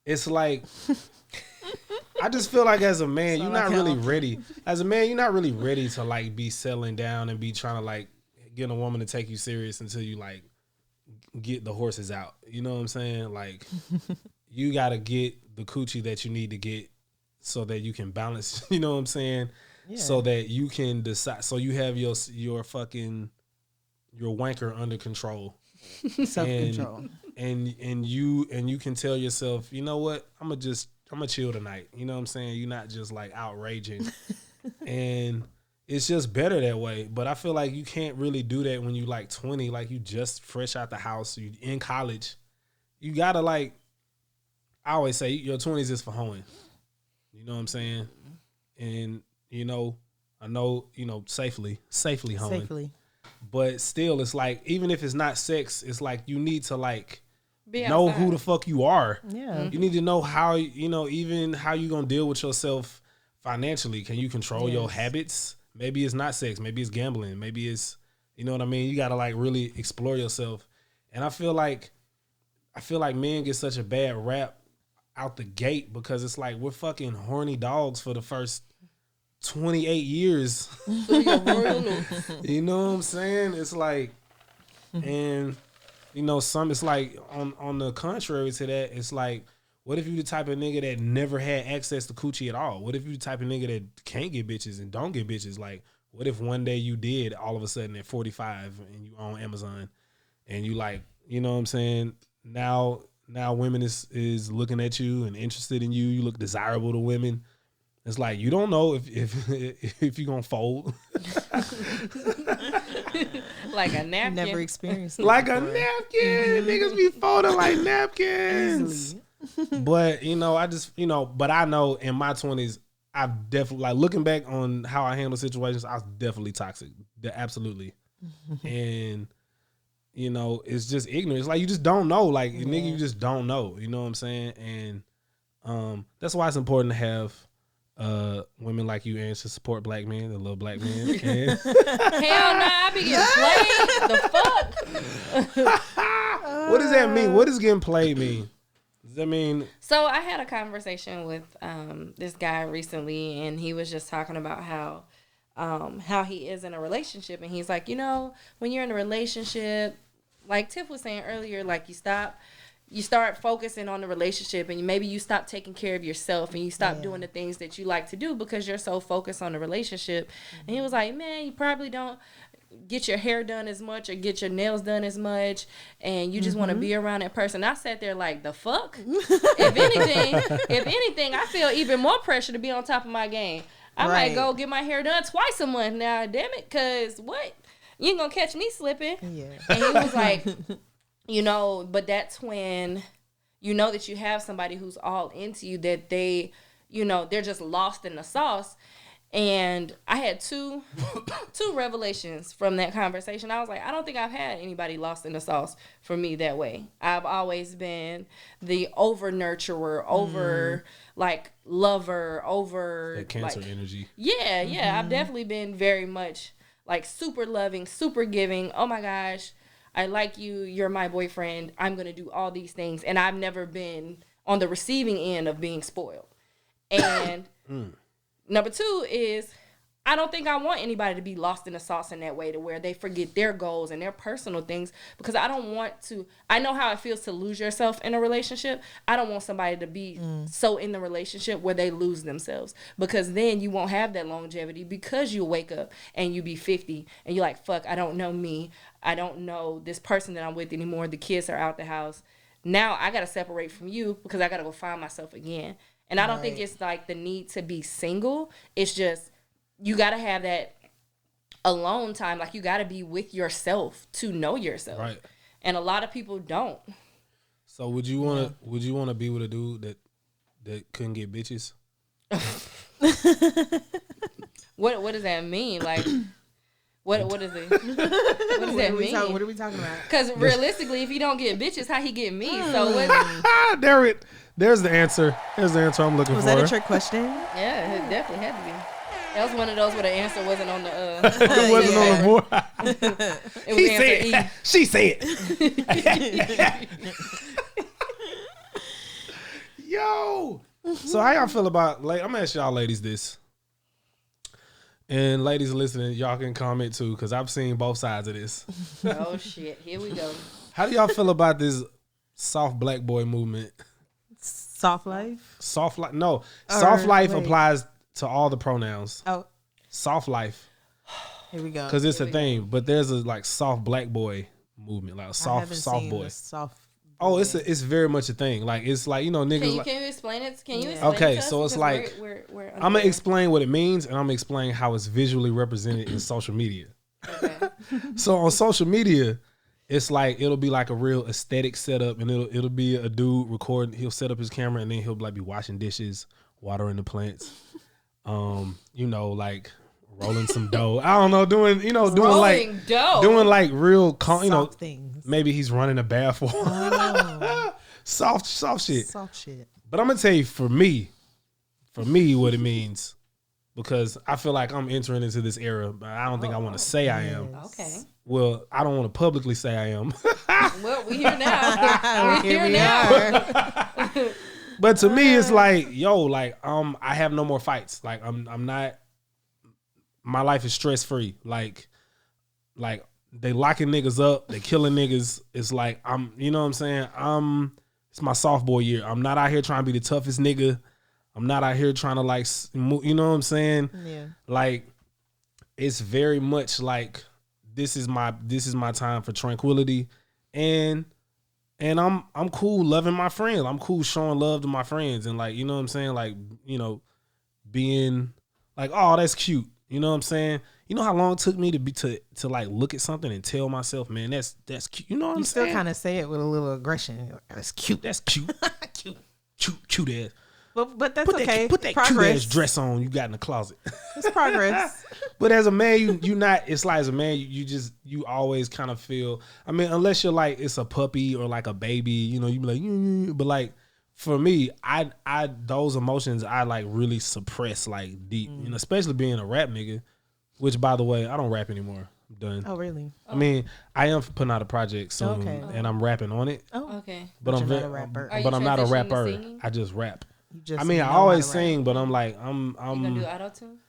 It's like, I just feel like as a man, you're not really ready. As a man, you're not really ready to like be settling down and be trying to like get a woman to take you serious until you like get the horses out. You know what I'm saying? Like, you got to get the coochie that you need to get so that you can balance, you know what I'm saying? Yeah. So that you can decide, so you have your wanker under control. Self-control. And you can tell yourself, you know what, I'm gonna chill tonight. You know what I'm saying? You're not just like outraging. And it's just better that way. But I feel like you can't really do that when you like 20, like you just fresh out the house, you in college. You gotta, like, I always say your 20s is for hoeing. You know what I'm saying? And you know, I know, you know, safely hoeing. Safely. But still, it's like, even if it's not sex, it's like you need to like know who the fuck you are. Yeah. You need to know how, you know, even how you gonna deal with yourself financially. Can you control your habits? Maybe it's not sex. Maybe it's gambling. Maybe it's, you know what I mean? You gotta like really explore yourself. And I feel like men get such a bad rap out the gate because it's like we're fucking horny dogs for the first 28 years. You know what I'm saying? It's like, and you know, it's like on the contrary to that, it's like What if you the type of nigga that never had access to coochie at all? What if you the type of nigga that can't get bitches and don't get bitches? Like, what if one day you did all of a sudden at 45 and you on Amazon and you like, you know what I'm saying? Now women is looking at you and interested in you. You look desirable to women. It's like you don't know if you're gonna fold. Like a napkin. Never experienced it Like before. a napkin. Niggas be folding like napkins. But but I know in my 20s, I've definitely, like, looking back on how I handle situations, I was definitely toxic. Absolutely. And it's just ignorance. It's like you just don't know. Like, nigga, you just don't know. You know what I'm saying? And that's why it's important to have women like you and to support black men, the little black men. And Hell no, I be getting played. The fuck? what does that mean? What does getting played mean? Does that mean? So I had a conversation with this guy recently, and he was just talking about how he is in a relationship, and he's like, when you're in a relationship, like Tiff was saying earlier, like you start focusing on the relationship, and maybe you stop taking care of yourself, and you stop doing the things that you like to do because you're so focused on the relationship. And he was like, man, you probably don't get your hair done as much or get your nails done as much, and you just want to be around that person. I sat there like, the fuck? If anything, I feel even more pressure to be on top of my game. I might go get my hair done twice a month now, damn it, because what? You ain't gonna catch me slipping. Yeah. And he was like, but that's when you know that you have somebody who's all into you, that they, they're just lost in the sauce. And I had two revelations from that conversation. I was like, I don't think I've had anybody lost in the sauce for me that way. I've always been the over nurturer, over like lover, over That cancer like, energy. Yeah. I've definitely been very much like super loving, super giving. Oh my gosh, I like you. You're my boyfriend. I'm going to do all these things. And I've never been on the receiving end of being spoiled. And number two is, I don't think I want anybody to be lost in the sauce in that way, to where they forget their goals and their personal things, because I don't want to. I know how it feels to lose yourself in a relationship. I don't want somebody to be so in the relationship where they lose themselves, because then you won't have that longevity, because you wake up and you be 50 and you're like, fuck, I don't know me. I don't know this person that I'm with anymore. The kids are out the house. Now I got to separate from you because I got to go find myself again. And I don't think it's like the need to be single. It's just, you got to have that alone time. Like, you got to be with yourself to know yourself. Right. And a lot of people don't. So would you want to be with a dude that couldn't get bitches? What does that mean? Like, what is it? What does that mean? What are we talking about? Because realistically, if he don't get bitches, how he get me? So what? There's the answer. There's the answer I'm looking for. Was that a trick question? Yeah, it definitely had to be. That was one of those where the answer wasn't on the. It wasn't on the board. It was answer E. She said. Yo. So how y'all feel about? I'm gonna ask y'all ladies this. And ladies listening, y'all can comment too, because I've seen both sides of this. Oh shit! Here we go. How do y'all feel about this soft black boy movement? Soft life? Soft life? No. Soft life applies to all the pronouns. Oh. Soft life. Here we go. Because it's a thing. But there's a like soft black boy movement. Like a soft boy. Oh, it's very much a thing. Like, it's like, niggas. Can you explain it? Can you explain okay, it to so us? it's like, we're I'm going to explain what it means, and I'm going to explain how it's visually represented in social media. Okay. So on social media, it's like, it'll be like a real aesthetic setup, and it'll be a dude recording. He'll set up his camera, and then he'll like be washing dishes, watering the plants, like rolling some dough. I don't know, doing like real, soft things. Maybe he's running a bath for soft shit. Soft shit. But I'm gonna tell you, for me, what it means, because I feel like I'm entering into this era, but I don't think I want to say I am. Okay. Well, I don't want to publicly say I am. Well, we here now. We're here now. But to me, it's like, I have no more fights. Like, I'm not. My life is stress free. Like they locking niggas up, they killing niggas. It's like, you know what I'm saying? I'm it's my sophomore year. I'm not out here trying to be the toughest nigga. I'm not out here trying to like, you know what I'm saying? Yeah. Like, it's very much like this is my time for tranquility, and I'm cool loving my friends. I'm cool showing love to my friends, and like, you know what I'm saying? Like, you know, being like, oh, that's cute. You know what I'm saying? You know how long it took me to like look at something and tell myself, man, that's cute. You know what I'm saying? You still kind of say it with a little aggression. Like, that's cute. That's cute. cute ass. But that's okay. Put that cute ass dress on you got in the closet. It's progress. But as a man, you not. It's like as a man, you always kind of feel. I mean, unless you're like it's a puppy or like a baby, you know, you be like. But like for me, I those emotions I like really suppress like deep, you know, especially being a rap nigga. Which, by the way, I don't rap anymore. I'm done. Oh, really? I mean, I am putting out a project soon, and I'm rapping on it. Oh, Okay. But I'm not a rapper. But I'm not a transitioning to rapper. singing? I just rap. You just I mean, I know always how to rap. sing, but I'm like, You gonna do auto-tune?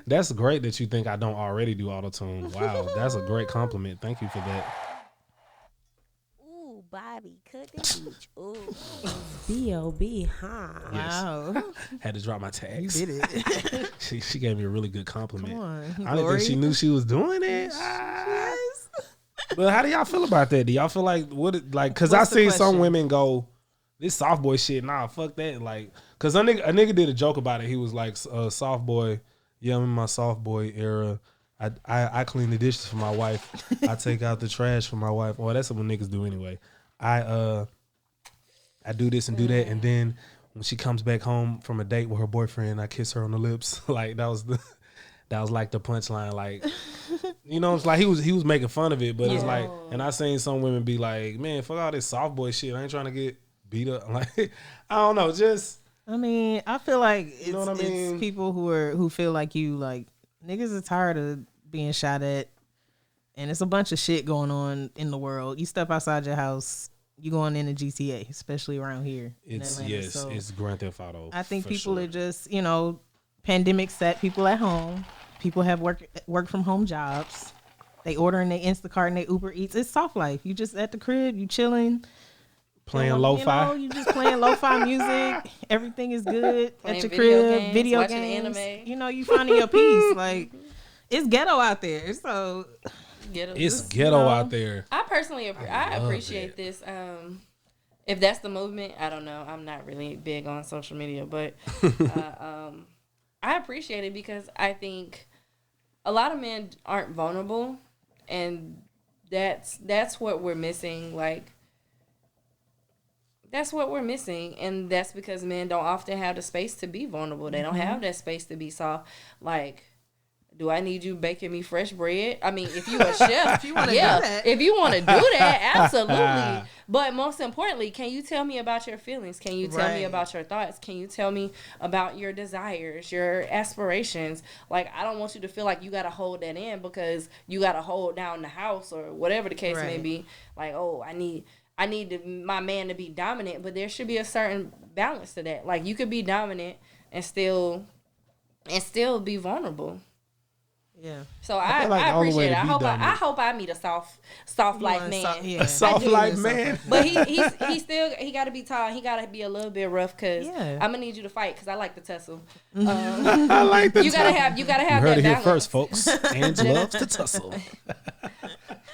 That's great that you think I don't already do auto-tune. Wow, that's a great compliment. Thank you for that. Ooh, Bobby, cut the beach. Ooh, B.o.B, huh? Yes. Wow. Had to drop my tags. Did it. She gave me a really good compliment. Come on. I didn't think she knew she was doing it. But how do y'all feel about that? Do y'all feel like because I What's the seen some question? women go, this soft boy shit, nah, fuck that. Like, because a nigga did a joke about it. He was like, soft boy, yeah, I'm in my soft boy era. I clean the dishes for my wife. I take out the trash for my wife. Well, that's what niggas do anyway. I do this and do that, and then when she comes back home from a date with her boyfriend, I kiss her on the lips. Like that was like the punchline. Like, you know, it's like he was making fun of it, but it's like, and I seen some women be like, man, fuck all this soft boy shit. I ain't trying to get beat up. Like, I don't know, just. I mean, I feel like it's, You know what I mean? it's people who feel like you, like, niggas are tired of being shot at, and it's a bunch of shit going on in the world. You step outside your house, you going into GTA, especially around here. It's in Atlanta. So it's Grand Theft Auto. I think for people sure. are just, you know, pandemic set people at home. People have work from home jobs. They ordering their Instacart and their Uber Eats. It's soft life. You just at the crib, you chilling. playing lo-fi. lo-fi. You just playing lo-fi music. Everything is good Playing at your video crib. games, Video watching games. anime. You know, you finding your peace. Like, it's ghetto out there. So It's ghetto out there. I personally I love appreciate it. this. If that's the movement, I don't know. I'm not really big on social media, but I appreciate it because I think a lot of men aren't vulnerable, and that's what we're missing. Like, that's what we're missing, and that's because men don't often have the space to be vulnerable. They don't have that space to be soft. Like, do I need you baking me fresh bread? I mean, if you a chef, if you want to do that. If you want to do that, absolutely. But most importantly, can you tell me about your feelings? Can you tell me about your thoughts? Can you tell me about your desires, your aspirations? Like, I don't want you to feel like you got to hold that in because you got to hold down the house or whatever the case may be. Like, oh, I need my man to be dominant, but there should be a certain balance to that. Like, you could be dominant and still be vulnerable. yeah. So I feel like I the only way appreciate it. to be I dominant- hope I meet a soft life man. Yeah. A soft life man. But he got to be tall. He got to be a little bit rough because I'm gonna need you to fight because I like the tussle. I like the You gotta have you that heard it here balance. first, folks. Ange loves to tussle.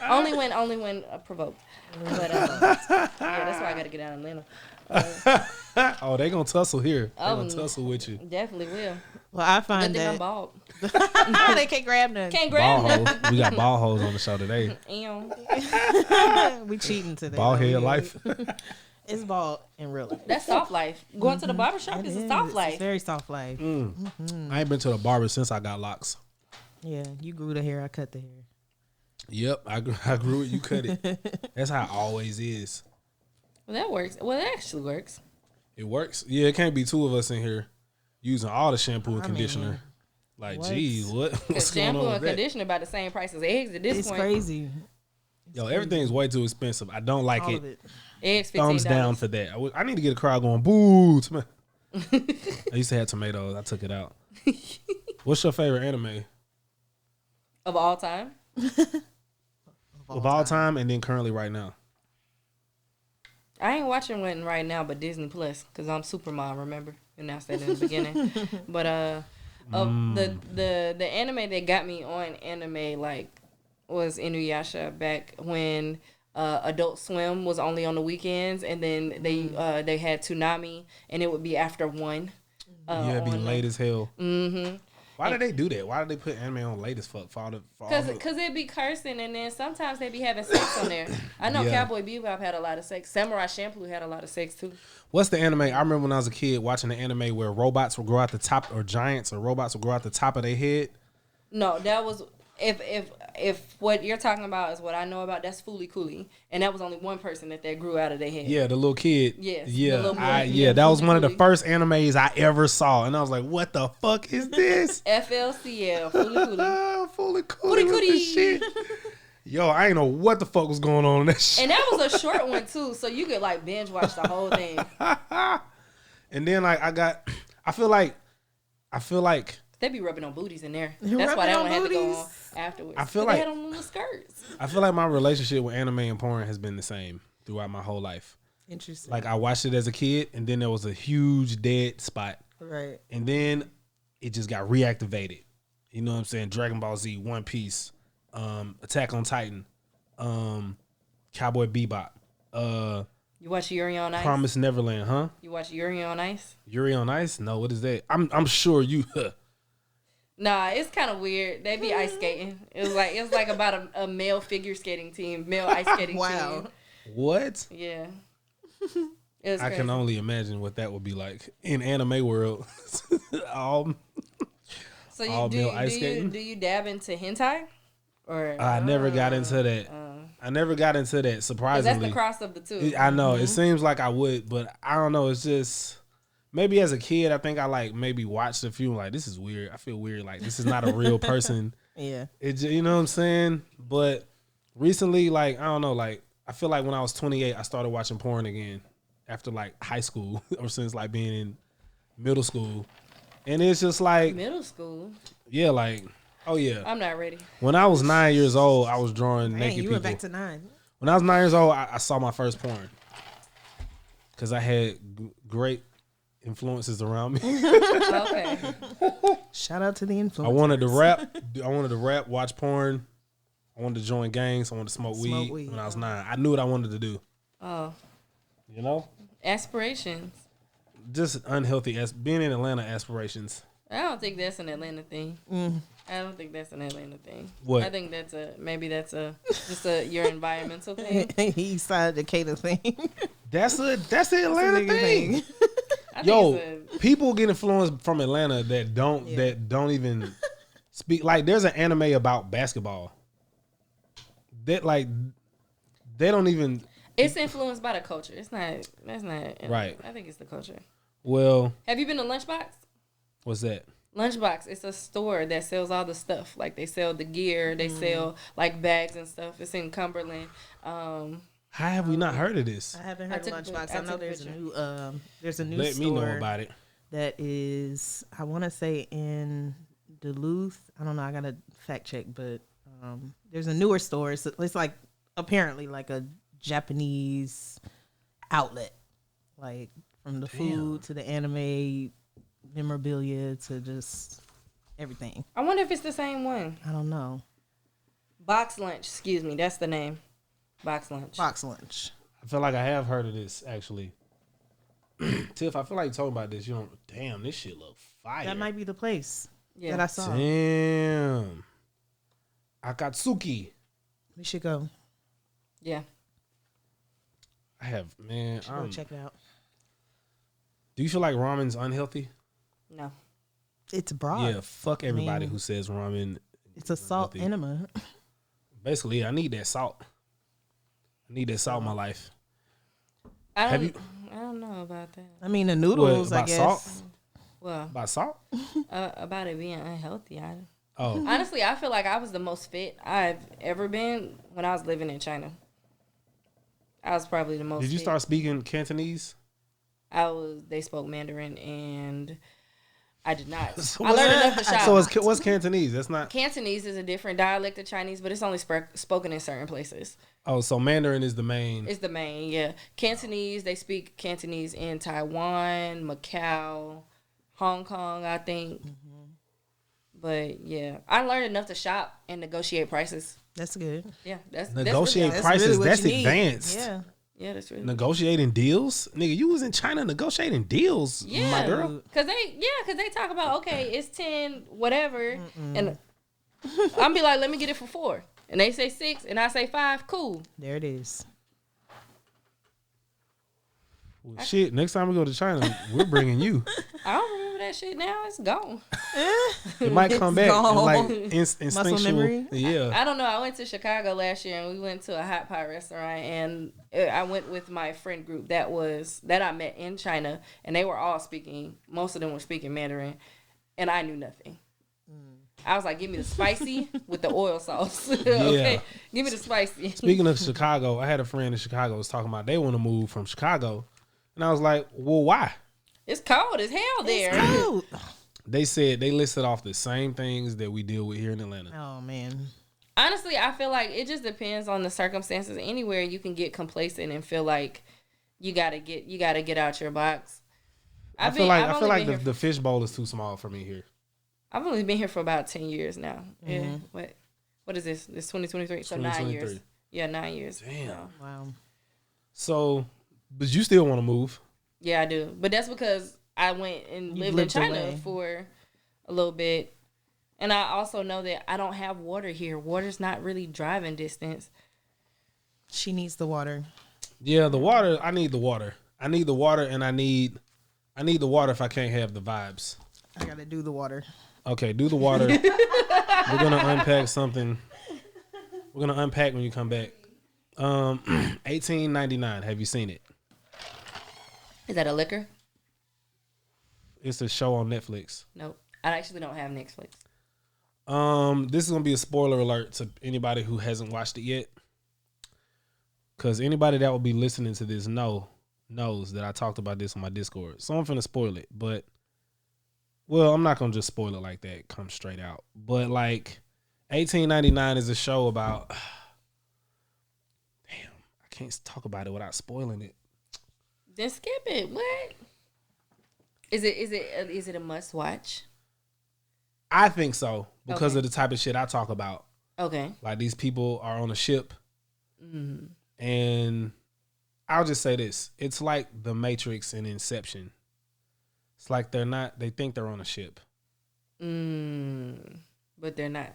Only when provoked. But yeah, that's why I gotta get out of Atlanta. Oh, they gonna tussle here. They Oh, gonna tussle with you. Definitely will. Well, I Good find thing I'm that bald. they can't grab nothing. Can't Ball grab hole. nothing. We got ball holes on the show today. Ew. We cheating today. Ball though. head Yeah. life. It's bald in real life. That's soft life. Going to the barbershop is a soft It's life. very soft life. I ain't been to the barber since I got locks. Yeah, you grew the hair, I cut the hair. Yep, I grew it. You cut it. That's how it always is. Well, that works. Well, it actually works. It works. Yeah, it can't be two of us in here using all the shampoo and conditioner. Like, what? geez, what's Because going shampoo on with and that? conditioner about the same price as eggs at this It's point. crazy. Yo, everything's way too expensive. I don't like All it. of it. Eggs $15. Thumbs down for that. I need to get a crowd going, boo. I used to have tomatoes. I took it out. What's your favorite anime? Of all time. Of all time and then currently right now. I ain't watching one right now, but Disney Plus, because I'm super mom. Remember, you announced that in the beginning. But the anime that got me on anime like was Inuyasha back when Adult Swim was only on the weekends, and then they had Toonami, and it would be after 1. Yeah, it'd be late as hell. Mm-hmm. Why did they do that? Why did they put anime on late as fuck? Because it be cursing, and then sometimes they be having sex on there. I know Yeah. Cowboy Bebop had a lot of sex. Samurai Champloo had a lot of sex too. What's the anime? I remember when I was a kid watching the anime where robots would grow out the top, or giants or robots would grow out the top of their head. No, that was if what you're talking about is what I know about, that's Fooly Cooly, and that was only one person that grew out of their head. Yeah, the little kid. Yes, the Yeah, little boy. that was one of the Fooly. first animes I ever saw, and I was like, "What the fuck is this?" FLCL, Fooly Cooly. Fully cool with this shit. Yo, I ain't know what the fuck was going on in that shit. And that was a short one too, so you could like binge watch the whole thing. And then like I feel like They be rubbing on booties in there. That's why that one had to go on afterwards. I feel they like- had on little skirts. I feel like my relationship with anime and porn has been the same throughout my whole life. Interesting. Like I watched it as a kid, and then there was a huge dead spot, Right. and then it just got reactivated. You know what I'm saying? Dragon Ball Z, One Piece, Attack on Titan, Cowboy Bebop, You watch Yuri on Ice? Promise Neverland, huh? You watch Yuri on Ice? Yuri on Ice? No, what is that? I'm sure you. Nah, it's kind of weird. They be ice skating. It was like about a male figure skating team, male ice skating Wow. team. What? Yeah. It was I crazy. can only imagine what that would be like in anime world. So all male ice skating? do you dab into hentai? Or I never got into that. I never got into that. 'cause Surprisingly, that's the cross of the two. I know it seems like I would, but I don't know. It's just maybe as a kid, I think I like maybe watched a few. Like this is weird. I feel weird. Like this is not a real person. Yeah. You know what I'm saying? But recently, like I don't know. Like I feel like when I was 28, I started watching porn again after like high school or since like being in middle school, and it's just like Middle school. yeah, like oh yeah. I'm not ready. When I was 9 years old, I was drawing Dang, naked you people. went back to 9. When I was 9 years old, I saw my first porn because I had great influences around me. Okay. Shout out to the influencers. I wanted to rap, watch porn. I wanted to join gangs. I wanted to smoke weed when I was 9. I knew what I wanted to do. Oh, You know, aspirations. just unhealthy. Being in Atlanta, aspirations. I don't think that's an Atlanta thing. I don't think that's an Atlanta thing. What? I think that's just your environmental thing. He signed the Decatur thing. That's the Atlanta nigga thing. I think Yo, it's people get influenced from Atlanta that don't even speak. Like, there's an anime about basketball that like they don't even. it's influenced by the culture. That's not Right. I think it's the culture. Well, Have you been to Lunchbox? what's that? Lunchbox, it's a store that sells all the stuff. Like they sell the gear, they sell like bags and stuff. It's in Cumberland. How have we not heard of this? I haven't heard of took a Lunchbox. pic- I I know took a there's a picture. new Let store me know about it. that is, I want to say in Duluth. I don't know. I gotta fact check, but there's a newer store. It's like apparently like a Japanese outlet, like from the food to the anime memorabilia to just everything. I wonder if it's the same one. I don't know. Box Lunch, excuse me, that's the name. Box Lunch. Box lunch. I feel like I have heard of this actually. Tiff, I feel like you talking about this. You don't. Damn, this shit look fire. That might be the place Yeah. that I saw. Damn. Akatsuki. We should go. Yeah. I have man. Go check it out. Do you feel like ramen's unhealthy? No. It's broad. Yeah. Fuck everybody mean, who says ramen. It's a salt healthy. enema. Basically, I need that salt. I need that salt in my life. I Have you- don't know about that. I mean, the noodles, I about guess. salt? Well, About salt? about it being unhealthy. Oh, Honestly, I feel like I was the most fit I've ever been when I was living in China. I was probably the most did you fit. start speaking Cantonese? They spoke Mandarin, and I did not. So I learned enough to shop. So what's Cantonese? That's not. Cantonese is a different dialect of Chinese, but it's only spoken in certain places. Oh, so Mandarin is the main. It's the main, yeah. Cantonese, they speak Cantonese in Taiwan, Macau, Hong Kong, I think. But yeah, I learned enough to shop and negotiate prices. That's good. Yeah, that's Negotiate really, prices. really what That's you need. advanced. Yeah. yeah, that's really Negotiating deals, nigga. You was in China negotiating deals, yeah, my girl. Cause they talk about okay, it's 10 whatever, and I'm be like, let me get it for 4, and they say 6, and I say 5. Cool. There it is. Well, shit. Next time we go to China, we're bringing you. I don't remember that shit now. It's gone. It might come back. gone. Like Muscle instinctual. memory? Yeah. I don't know. I went to Chicago last year and we went to a hot pot restaurant and I went with my friend group that I met in China and they were all speaking. Most of them were speaking Mandarin, and I knew nothing. I was like, "Give me the spicy with the oil sauce." Okay, give me the spicy. Speaking of Chicago, I had a friend in Chicago was talking about they want to move from Chicago, and I was like, "Well, why?" It's cold as hell there. It's cold. They said they listed off the same things that we deal with here in Atlanta. Oh man. Honestly, I feel like it just depends on the circumstances. Anywhere you can get complacent and feel like you gotta get out your box. I feel like the fishbowl is too small for me here. I've only been here for about 10 years now. Yeah. What is this? This 2023. So 9 years. Yeah, 9 years. Damn. No. Wow. So, but you still want to move? Yeah, I do. But that's because I went and lived in China away. for a little bit. And I also know that I don't have water here. Water's not really driving distance. She needs the water. Yeah, the water. I need the water. I need the water, and I need the water if I can't have the vibes. I gotta do the water. Okay, do the water. We're gonna unpack something. We're gonna unpack when you come back. 1899. Have you seen it? Is that a liquor? It's a show on Netflix. Nope. I actually don't have Netflix. This is gonna be a spoiler alert to anybody who hasn't watched it yet. Cause anybody that will be listening to this knows that I talked about this on my Discord. So I'm finna spoil it, but well, I'm not gonna just spoil it like that. Come straight out. But like 1899 is a show about damn, I can't talk about it without spoiling it. Then skip it. What? Is it a must watch? I think so. Because Okay. of the type of shit I talk about. Okay. Like these people are on a ship. And I'll just say this. It's like The Matrix and Inception. It's like they think they're on a ship. But they're not.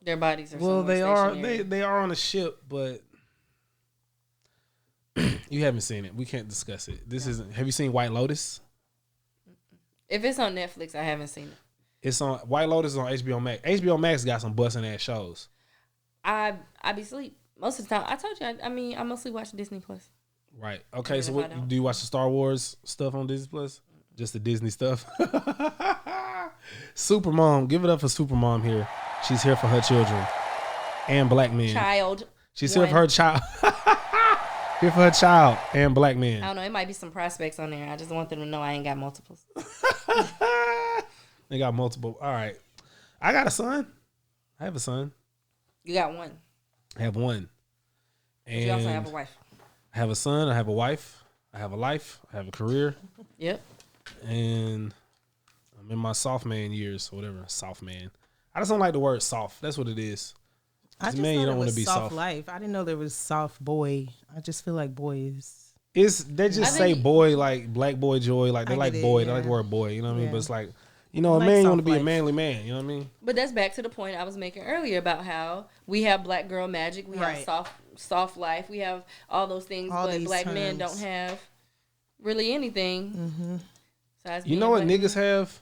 Their bodies are Well, they somewhere are stationary. they are on a ship, but you haven't seen it. We can't discuss it. This isn't. Have you seen White Lotus? If it's on Netflix, I haven't seen it. It's on White Lotus is on HBO Max. HBO Max got some busting ass shows. I be asleep most of the time. I told you. I mostly watch Disney Plus. Right. Okay. So Even if I what don't. do you watch the Star Wars stuff on Disney Plus? Just the Disney stuff. Supermom, give it up for Supermom here. She's here for her children and black men. Child. She's here one. for her child. Here for her child and black men. I don't know. It might be some prospects on there. I just want them to know I ain't got multiples. They got multiple. All right. I got a son. I have a son. You got one. I have one. And You also have a wife. I have a son. I have a wife. I have a life. I have a career. Yep. And I'm in my soft man years, or whatever. Soft man. I just don't like the word soft. That's what it is. I just Man, you thought don't it wanna was be soft soft. life. I didn't know there was soft boy. I just feel like boys. They just I say think- boy, like black boy joy, like they I like get it, boy, they yeah. like the word boy, you know what I mean? Yeah. But it's like, you know, I a like man you want to soft be a life. manly man, you know what I mean? But that's back to the point I was making earlier about how we have black girl magic, we Right. have soft life, we have all those things, All but these black men terms. don't have really anything. Mm-hmm. besides You being know what black niggas men. have?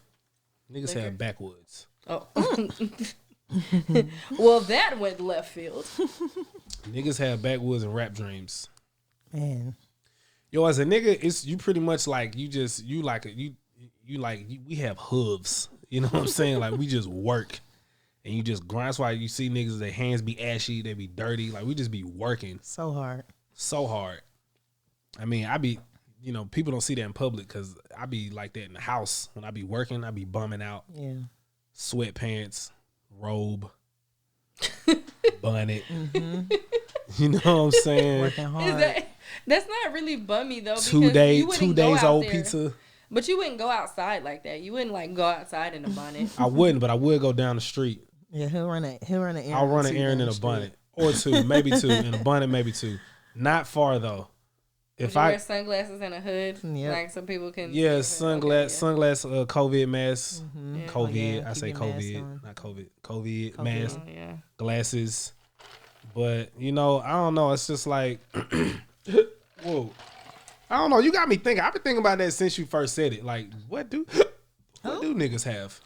Niggas Liquor? have backwoods. Oh. Well, that went left field. Niggas have backwoods and rap dreams. Man. Yo, as a nigga, it's you pretty much like we have hooves. You know what I'm saying? Like we just work and you just grind. That's why you see niggas, their hands be ashy, they be dirty. Like we just be working So hard. so hard. I mean, I be you know, people don't see that in public because I be like that in the house. When I be working, I be bumming out. Yeah. Sweatpants, robe, bonnet. You know what I'm saying? Working hard. That's not really bummy though. Two Because days old pizza. But you wouldn't go outside like that. You wouldn't like go outside in a bonnet. I wouldn't, but I would go down the street. Yeah, he'll run an errand. I'll run an too errand down in a the bonnet street. or two, maybe two. In a bonnet, maybe two. Not far though. Would you wear sunglasses and a hood, like so people can. Yeah, sunglasses, COVID mask, Yeah. COVID. Yeah, I say keep your mask COVID, on. not COVID mask, Oh, yeah. glasses. But you know, I don't know. It's just like, whoa. I don't know. You got me thinking. I've been thinking about that since you first said it. Like, what do niggas have?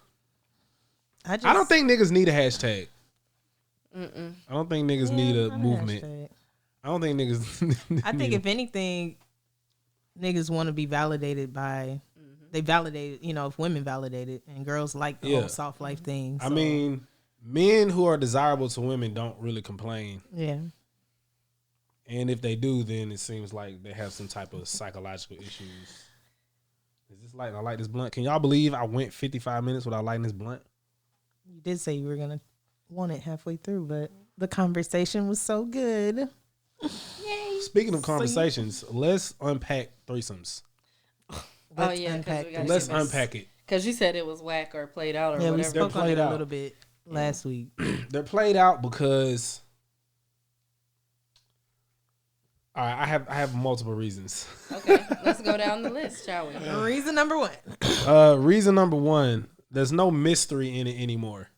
I don't think niggas need a hashtag. I don't think niggas need a movement. Hashtag. I don't think niggas. I think if anything, niggas want to be validated by. They validate it, you know, if women validate it, and girls like the whole soft life thing. So. I mean, men who are desirable to women don't really complain. Yeah. And if they do, then it seems like they have some type of psychological issues. Is this light? I like this blunt. Can y'all believe I went 55 minutes without lighting this blunt? You did say you were gonna want it halfway through, but the conversation was so good. Yay. Speaking of conversations, let's unpack threesomes. Oh yeah, Let's unpack it. Because you said it was whack or played out or Yeah, whatever. we spoke on played it out. a little bit last week. They're played out because all right, I have multiple reasons. Okay, let's go down the list, shall we? Reason number one. Reason number one, there's no mystery in it anymore.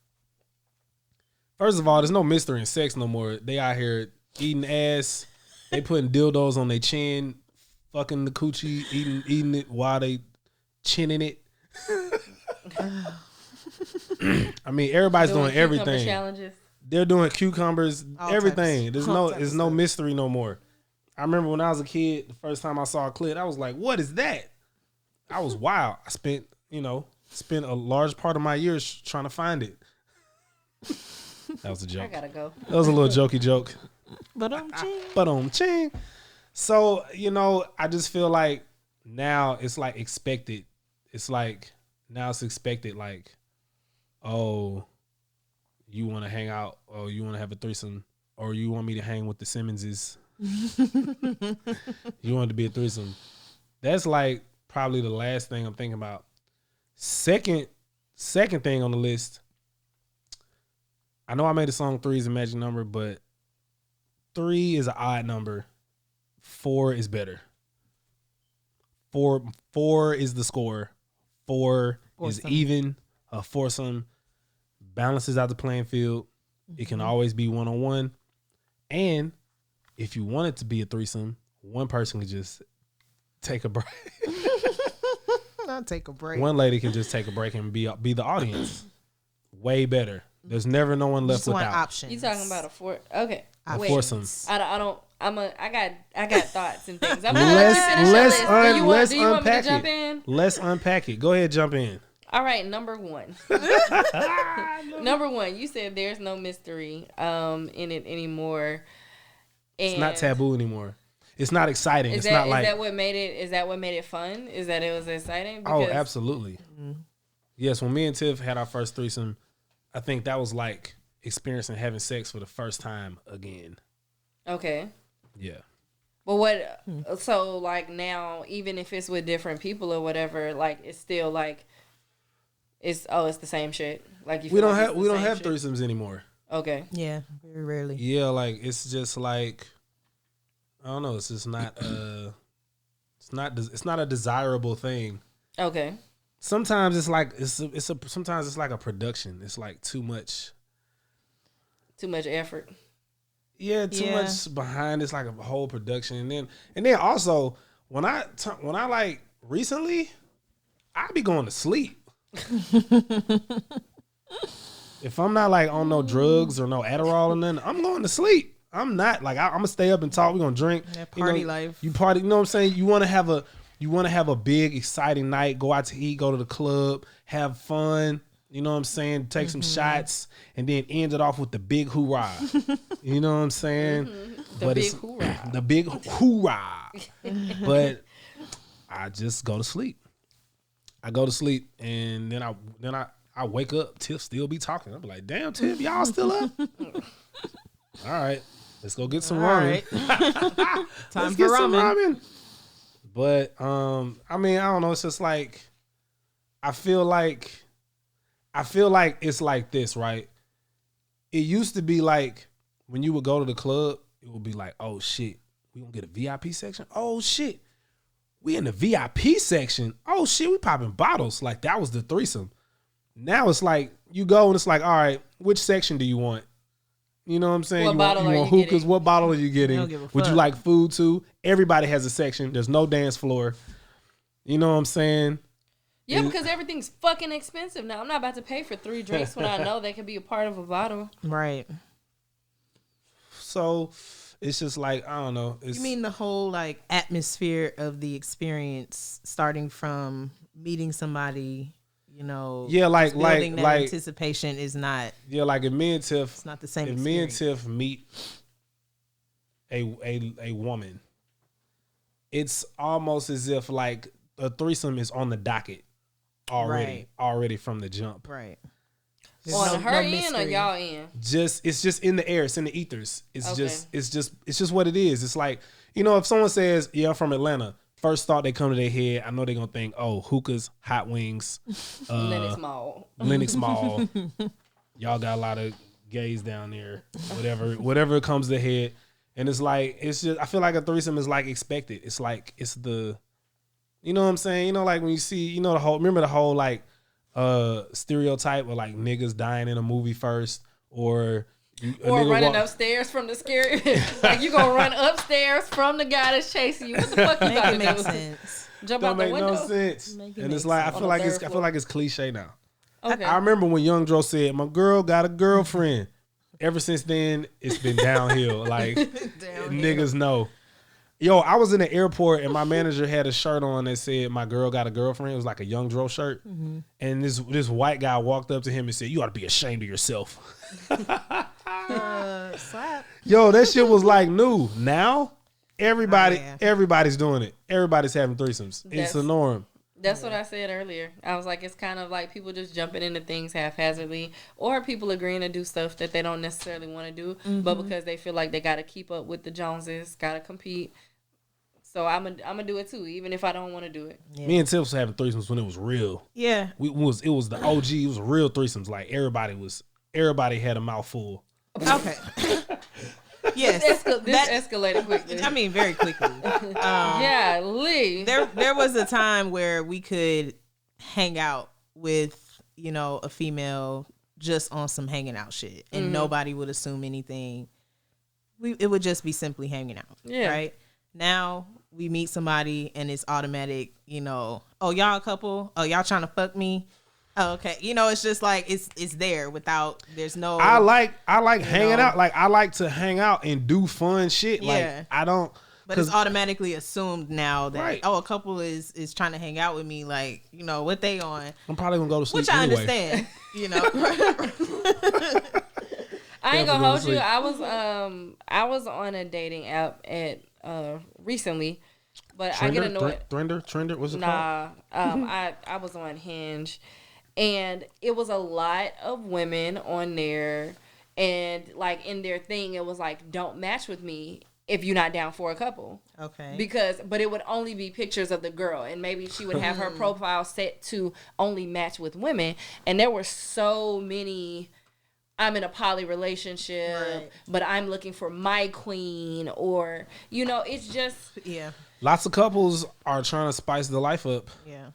First of all, there's no mystery in sex no more. They out here eating ass. They putting dildos on their chin, fucking the coochie, eating it while they chinning it. I mean, everybody's doing everything. Challenges. They're doing cucumbers, All everything. types. There's no mystery no more. I remember when I was a kid, the first time I saw a clit, I was like, "What is that?" I was wild. I spent a large part of my years trying to find it. That was a joke. I gotta go. That was a little jokey joke. But ching. So, you know, I just feel like now it's like expected. It's like now it's expected like, oh, you want to hang out, or you want to have a threesome, or you want me to hang with the Simmonses. You want it to be a threesome. That's like probably the last thing I'm thinking about. Second thing on the list. I know I made the song 3 is a magic number, but 3 is an odd number. 4 is better. 4 is the score. 4 is even. A foursome balances out the playing field. It can always be one-on-one. And if you want it to be a threesome, one person can just take a break. I'll take a break. One lady can just take a break and be the audience. Way better. There's never no one left Just want without. options. You talking about a four? Okay, A wait. foursome. I don't. I got thoughts and things. I'm Let's do you want me to unpack jump it. in? Let's unpack it. Go ahead, jump in. All right, number one. Number one, you said there's no mystery in it anymore. And It's not taboo anymore. It's not exciting. Is It's not like is that what made it? Is that what made it fun? Is that it was exciting? oh, absolutely. Yes, when me and Tiff had our first threesome, I think that was like experiencing having sex for the first time again. Okay. Yeah. But what? So like now, even if it's with different people or whatever, like it's still like it's the same shit. Like We don't have threesomes anymore. Okay. Yeah, very rarely. Yeah, like it's just like I don't know. It's just not it's not a desirable thing. Okay. Sometimes it's like sometimes it's like a production. It's like too much. Too much effort. Yeah, too much behind. It's like a whole production, and then also when I like recently, I be going to sleep. If I'm not like on no drugs or no Adderall or nothing, I'm going to sleep. I'm not like I'm gonna stay up and talk. We're gonna drink. That party life. You party. You know what I'm saying? You want to have a big exciting night. Go out to eat. Go to the club. Have fun. You know what I'm saying? Take some shots and then end it off with the big hoorah. You know what I'm saying? The big hoorah. The big hoorah. But I just go to sleep. I go to sleep, and then I wake up. Tiff still be talking. I'm like, damn, Tiff, y'all still up? All right, let's go get some ramen. Right. Time Let's for get some ramen. ramen. But I mean, I don't know. It's just like I feel like it's like this, right? It used to be like when you would go to the club, it would be like, oh shit, we gonna get a VIP section. Oh shit, we in the VIP section. Oh shit, we popping bottles. Like that was the threesome. Now it's like you go and it's like, all right, which section do you want? You know what I'm saying? What bottle are you hookahs? getting? What bottle are you They getting? don't give a Would you fuck. like food too? Everybody has a section. There's no dance floor. You know what I'm saying? Yeah, because everything's fucking expensive now. I'm not about to pay for 3 drinks when I know they could be a part of a bottle. Right. So it's just like, I don't know. It's, You mean the whole like atmosphere of the experience, starting from meeting somebody, you know? Yeah, like- just building like- that like- anticipation is not. yeah, like if me and Tiff, It's not the same. if me and experience. Tiff meet a woman, it's almost as if like a threesome is on the docket already from the jump. Right. On her end or y'all end? It's just in the air. It's in the ethers. It's Okay. just what it is. It's like, you know, if someone says, yeah, I'm from Atlanta, first thought they come to their head, I know they're gonna think, oh, hookahs, hot wings, Lennox Mall. Lenox Mall. Y'all got a lot of gays down there. Whatever comes to head. And it's like, it's just, I feel like a threesome is like expected. It's like, it's the, you know what I'm saying? You know, like when you see, you know, remember the whole like stereotype of like niggas dying in a movie first, or Or running upstairs from the scary. Like you gonna run upstairs from the guy that's chasing you. What the fuck you Make about it to make do? sense. Jump Don't out the make window? no sense. Make it And it's make like, I sense. feel On like the it's, third I feel floor. like it's cliche now. Okay. I remember when Young Dro said, my girl got a girlfriend. Ever since then, it's been downhill. Like, niggas know. Yo, I was in the airport and my manager had a shirt on that said, my girl got a girlfriend. It was like a Young Dro shirt. And this white guy walked up to him and said, you ought to be ashamed of yourself. Slap. Yo, that shit was like new. Now, everybody's doing it. Everybody's having threesomes. It's a norm. That's what I said earlier. I was like, it's kind of like people just jumping into things haphazardly, or people agreeing to do stuff that they don't necessarily want to do, but because they feel like they got to keep up with the Joneses, got to compete. So I'm gonna do it too, even if I don't want to do it. Yeah. Me and Tiff was having threesomes when it was real. Yeah. It was the OG. It was real threesomes. Like everybody had a mouthful. Okay. Yes. This escalated quickly. I mean, very quickly. Yeah, Lee. There was a time where we could hang out with, you know, a female just on some hanging out shit, and nobody would assume anything. It would just be simply hanging out. Yeah. Right. Now we meet somebody and it's automatic. You know, oh, y'all a couple. Oh, y'all trying to fuck me. Oh, okay. You know, it's just like it's there without. There's no. I like hanging know. out. Like I like to hang out and do fun shit. Yeah. Like I don't. But it's automatically assumed now that Right. a couple is trying to hang out with me, like, you know, what they on, I'm probably gonna go to sleep which I anyway. understand, you know. I ain't Definitely gonna hold you. sleep. I was on a dating app at recently, but I get Trender, annoyed. Trender, what's it called? Nah, I was on Hinge, and it was a lot of women on there, and like in their thing, it was like, don't match with me if you're not down for a couple. Okay. But it would only be pictures of the girl, and maybe she would have her profile set to only match with women, and there were so many. I'm in a poly relationship, Right. but I'm looking for my queen, or you know, it's just Yeah. Lots of couples are trying to spice the life up. Yeah.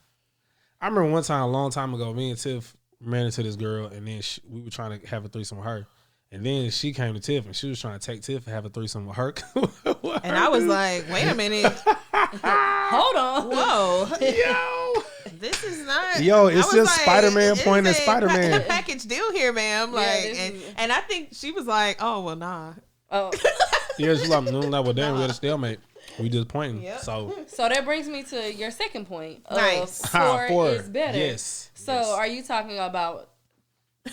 I remember one time, a long time ago, me and Tiff ran into this girl, and then we were trying to have a threesome with her. And then she came to Tiff, and she was trying to take Tiff and have a threesome with her. And I was like, wait a minute. hold on. Whoa. yo. This is not. Yo, it's I was just like, Spider-Man it's pointing at a Spider-Man. package deal here, ma'am. Like, this is- and I think she was like, oh, well, nah. Oh, Yeah, she's like, no, well, damn, we got a stalemate. We just pointing. Yep. So, so that brings me to your second point. Nice. Four is better. Yes. So yes. are you talking about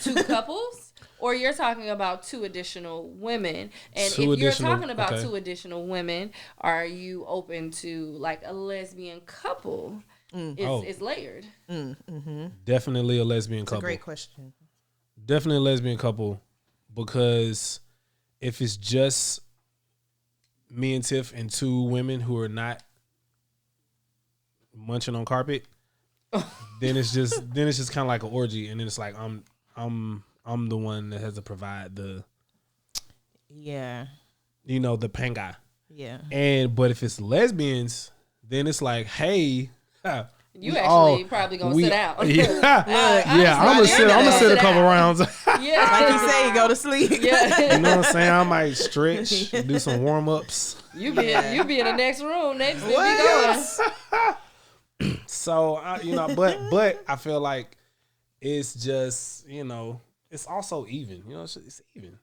two couples? or you're talking about 2 additional women. And Two if you're additional- talking about okay. 2 additional women, are you open to like a lesbian couple? It's layered. Definitely a lesbian It's a couple. great question. Definitely a lesbian couple, because if it's just me and Tiff and 2 women who are not munching on carpet, then it's just kind of like an orgy, and then it's like I'm the one that has to provide the Yeah. the panga. Yeah. But if it's lesbians, then it's like, hey, You we actually probably gonna sit out. Yeah, I'm gonna sit a couple rounds. Yeah, Like you say, you go to sleep. Yeah, You know what I'm saying? I might stretch, do some warm ups. you be in the next room next. Then we going. So but I feel like it's just it's also even. It's even.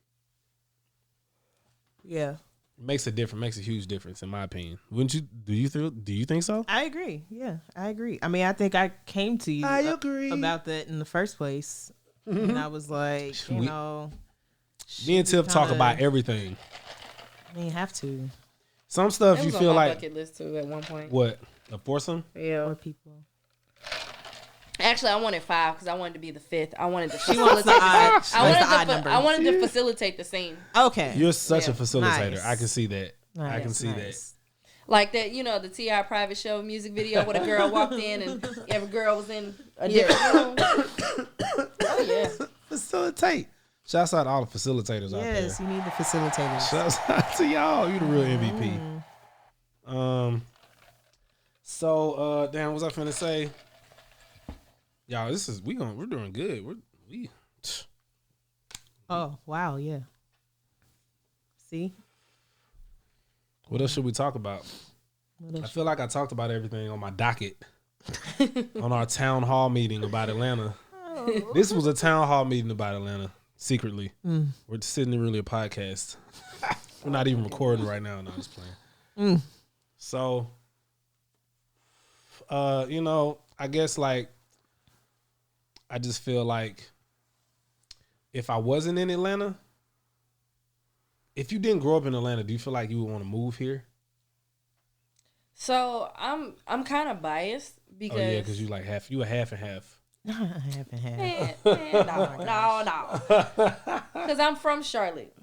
Yeah. Makes a huge difference in my opinion. Wouldn't you? Do you think so? I agree. Yeah, I agree. I mean, I think I came to you I agree. about that in the first place. And I was like, Me should and Tiff we talk kinda- about everything. I mean, you have to. Some stuff That you was feel on my like bucket list too at one point. what? A foursome? Yeah. Or people. Actually, I wanted 5 because I wanted to be the 5th. I wanted to wants facilitate. the odd- I wanted the odd number. I wanted to facilitate the scene. Okay. You're such a Yeah. facilitator. Nice. I can see that. I can Nice, see nice. Like that, the T.I. private show music video where a girl walked in and every girl was in a different room. Oh, yeah. that. Facilitate. Shouts out to all the facilitators out there. Yes, you need the facilitators. Shouts out to y'all. You the real MVP. So damn, what was I finna say? Y'all, we're doing good. Oh, wow, yeah. See? What else should we talk about? I feel like I talked about everything on my docket on our town hall meeting about Atlanta. This was a town hall meeting about Atlanta, secretly. We're sitting in really a podcast. We're not even recording right now. No, I'm just playing. So, I guess like I just feel like if I wasn't in Atlanta, if you didn't grow up in Atlanta, do you feel like you would want to move here? So I'm kind of biased because Oh yeah, because you a half and half. I haven't had. Man, no. Because I'm from Charlotte.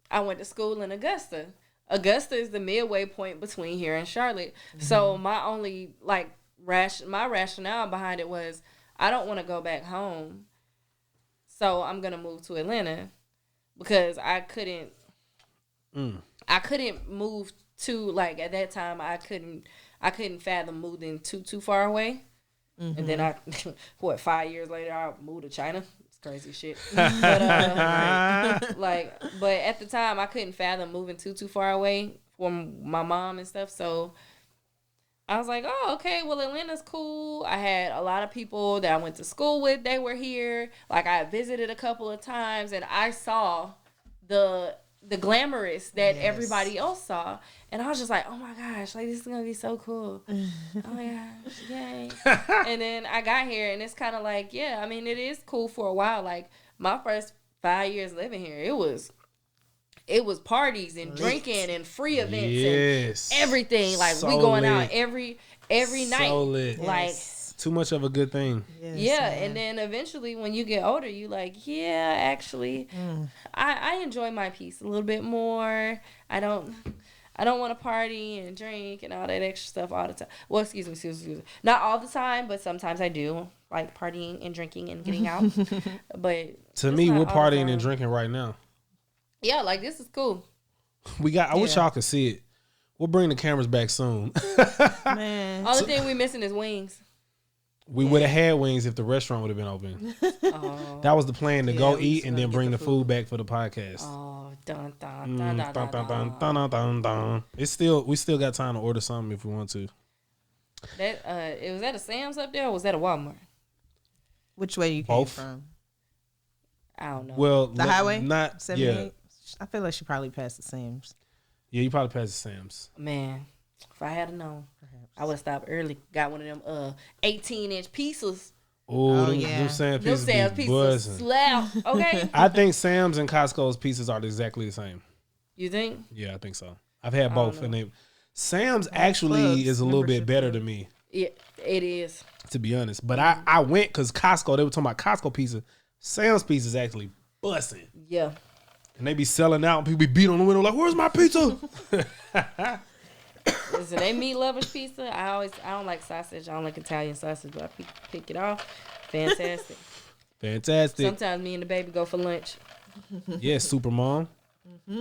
I went to school in Augusta. Augusta is the midway point between here and Charlotte. So my only my rationale behind it was I don't want to go back home. So I'm gonna move to Atlanta because I couldn't move to at that time I couldn't fathom moving too far away. And then 5 years later I moved to China. It's crazy shit. But but at the time I couldn't fathom moving too far away from my mom and stuff. So I was like, oh, okay, well, Atlanta's cool. I had a lot of people that I went to school with. They were here. Like, I visited a couple of times, and I saw the glamorous that everybody else saw. And I was just like, oh, my gosh, this is going to be so cool. Oh, my gosh, yay. And then I got here, and it's kind of like, yeah, I mean, it is cool for a while. Like, my first 5 years living here, it was parties and drinking and free events and everything. Like so we going out every night. So lit. Like too much of a good thing. Yes, and then eventually when you get older, you like, yeah, actually, I enjoy my peace a little bit more. I don't want to party and drink and all that extra stuff all the time. Well, excuse me. Not all the time, but sometimes I do like partying and drinking and getting out. But to me, we're partying and drinking right now. Yeah, this is cool. I wish y'all could see it. We'll bring the cameras back soon. Man. Only thing we missing is wings. We would have had wings if the restaurant would have been open. That was the plan, to go eat and then bring the food back for the podcast. Oh, dun. We still got time to order something if we want to. Was that a Sam's up there or was that a Walmart? Which way you came from? I don't know. Well, the highway? Not 78? Yeah. I feel like she probably passed the Sam's. Yeah, you probably passed the Sam's. Man, if I had known, I would have stopped early. Got one of them 18-inch pieces. Oh, them, yeah. them Sam Them pieces Sam's be pizzas buzzing. slap. Okay. I think Sam's and Costco's pieces are exactly the same. You think? Yeah, I think so. I've had I both, don't and know. they Sam's actually clubs, is a little bit membership better club. than me, Yeah, it is. to be honest. But I went because Costco. They were talking about Costco pizza. Sam's pizza is actually busting, Yeah. and they be selling out. And people be beating on the window like, "Where's my pizza?" Listen, they meat lovers pizza. I don't like sausage. I don't like Italian sausage, but I pick it off. Fantastic. Fantastic. Sometimes me and the baby go for lunch. Yes, super mom.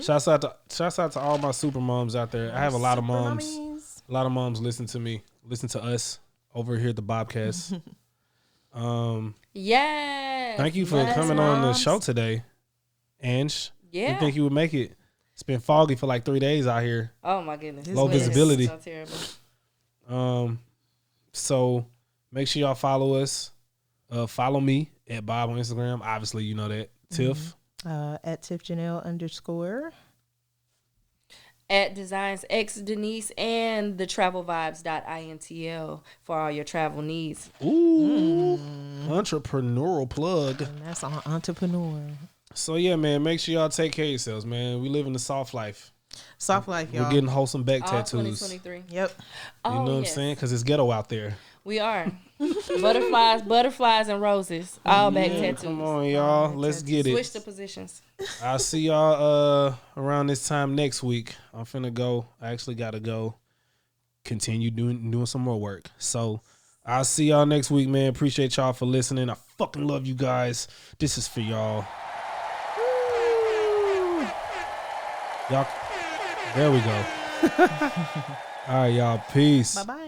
Shouts out to all my super moms out there. I have a lot of moms. Mommies. A lot of moms listen to us over here at the BoBCast. Yes. Thank you for Yes, coming on the moms. show today, Ange. Yeah. Didn't think you would make it. It's been foggy for like 3 days out here. Oh my goodness. Low This visibility. is so terrible. So make sure y'all follow us. Follow me at Bob on Instagram. Obviously, you know that. Tiff. At @TiffJanelle_. At Designs X Denise and the travelvibes.intl for all your travel needs. Ooh. Entrepreneurial plug. And that's an entrepreneur. So yeah, man, make sure y'all take care of yourselves, man. We live in the soft life. Soft life, y'all. We're getting wholesome back All tattoos. 2023. Yep. Oh, You know what I'm yes. saying? Because it's ghetto out there. We are. butterflies and roses. All back tattoos. Come on, y'all. Let's get it. Switch the positions. I'll see y'all around this time next week. I'm finna go. I actually gotta go continue doing some more work. So I'll see y'all next week, man. Appreciate y'all for listening. I fucking love you guys. This is for y'all. Y'all, there we go. All right, y'all. Peace. Bye-bye.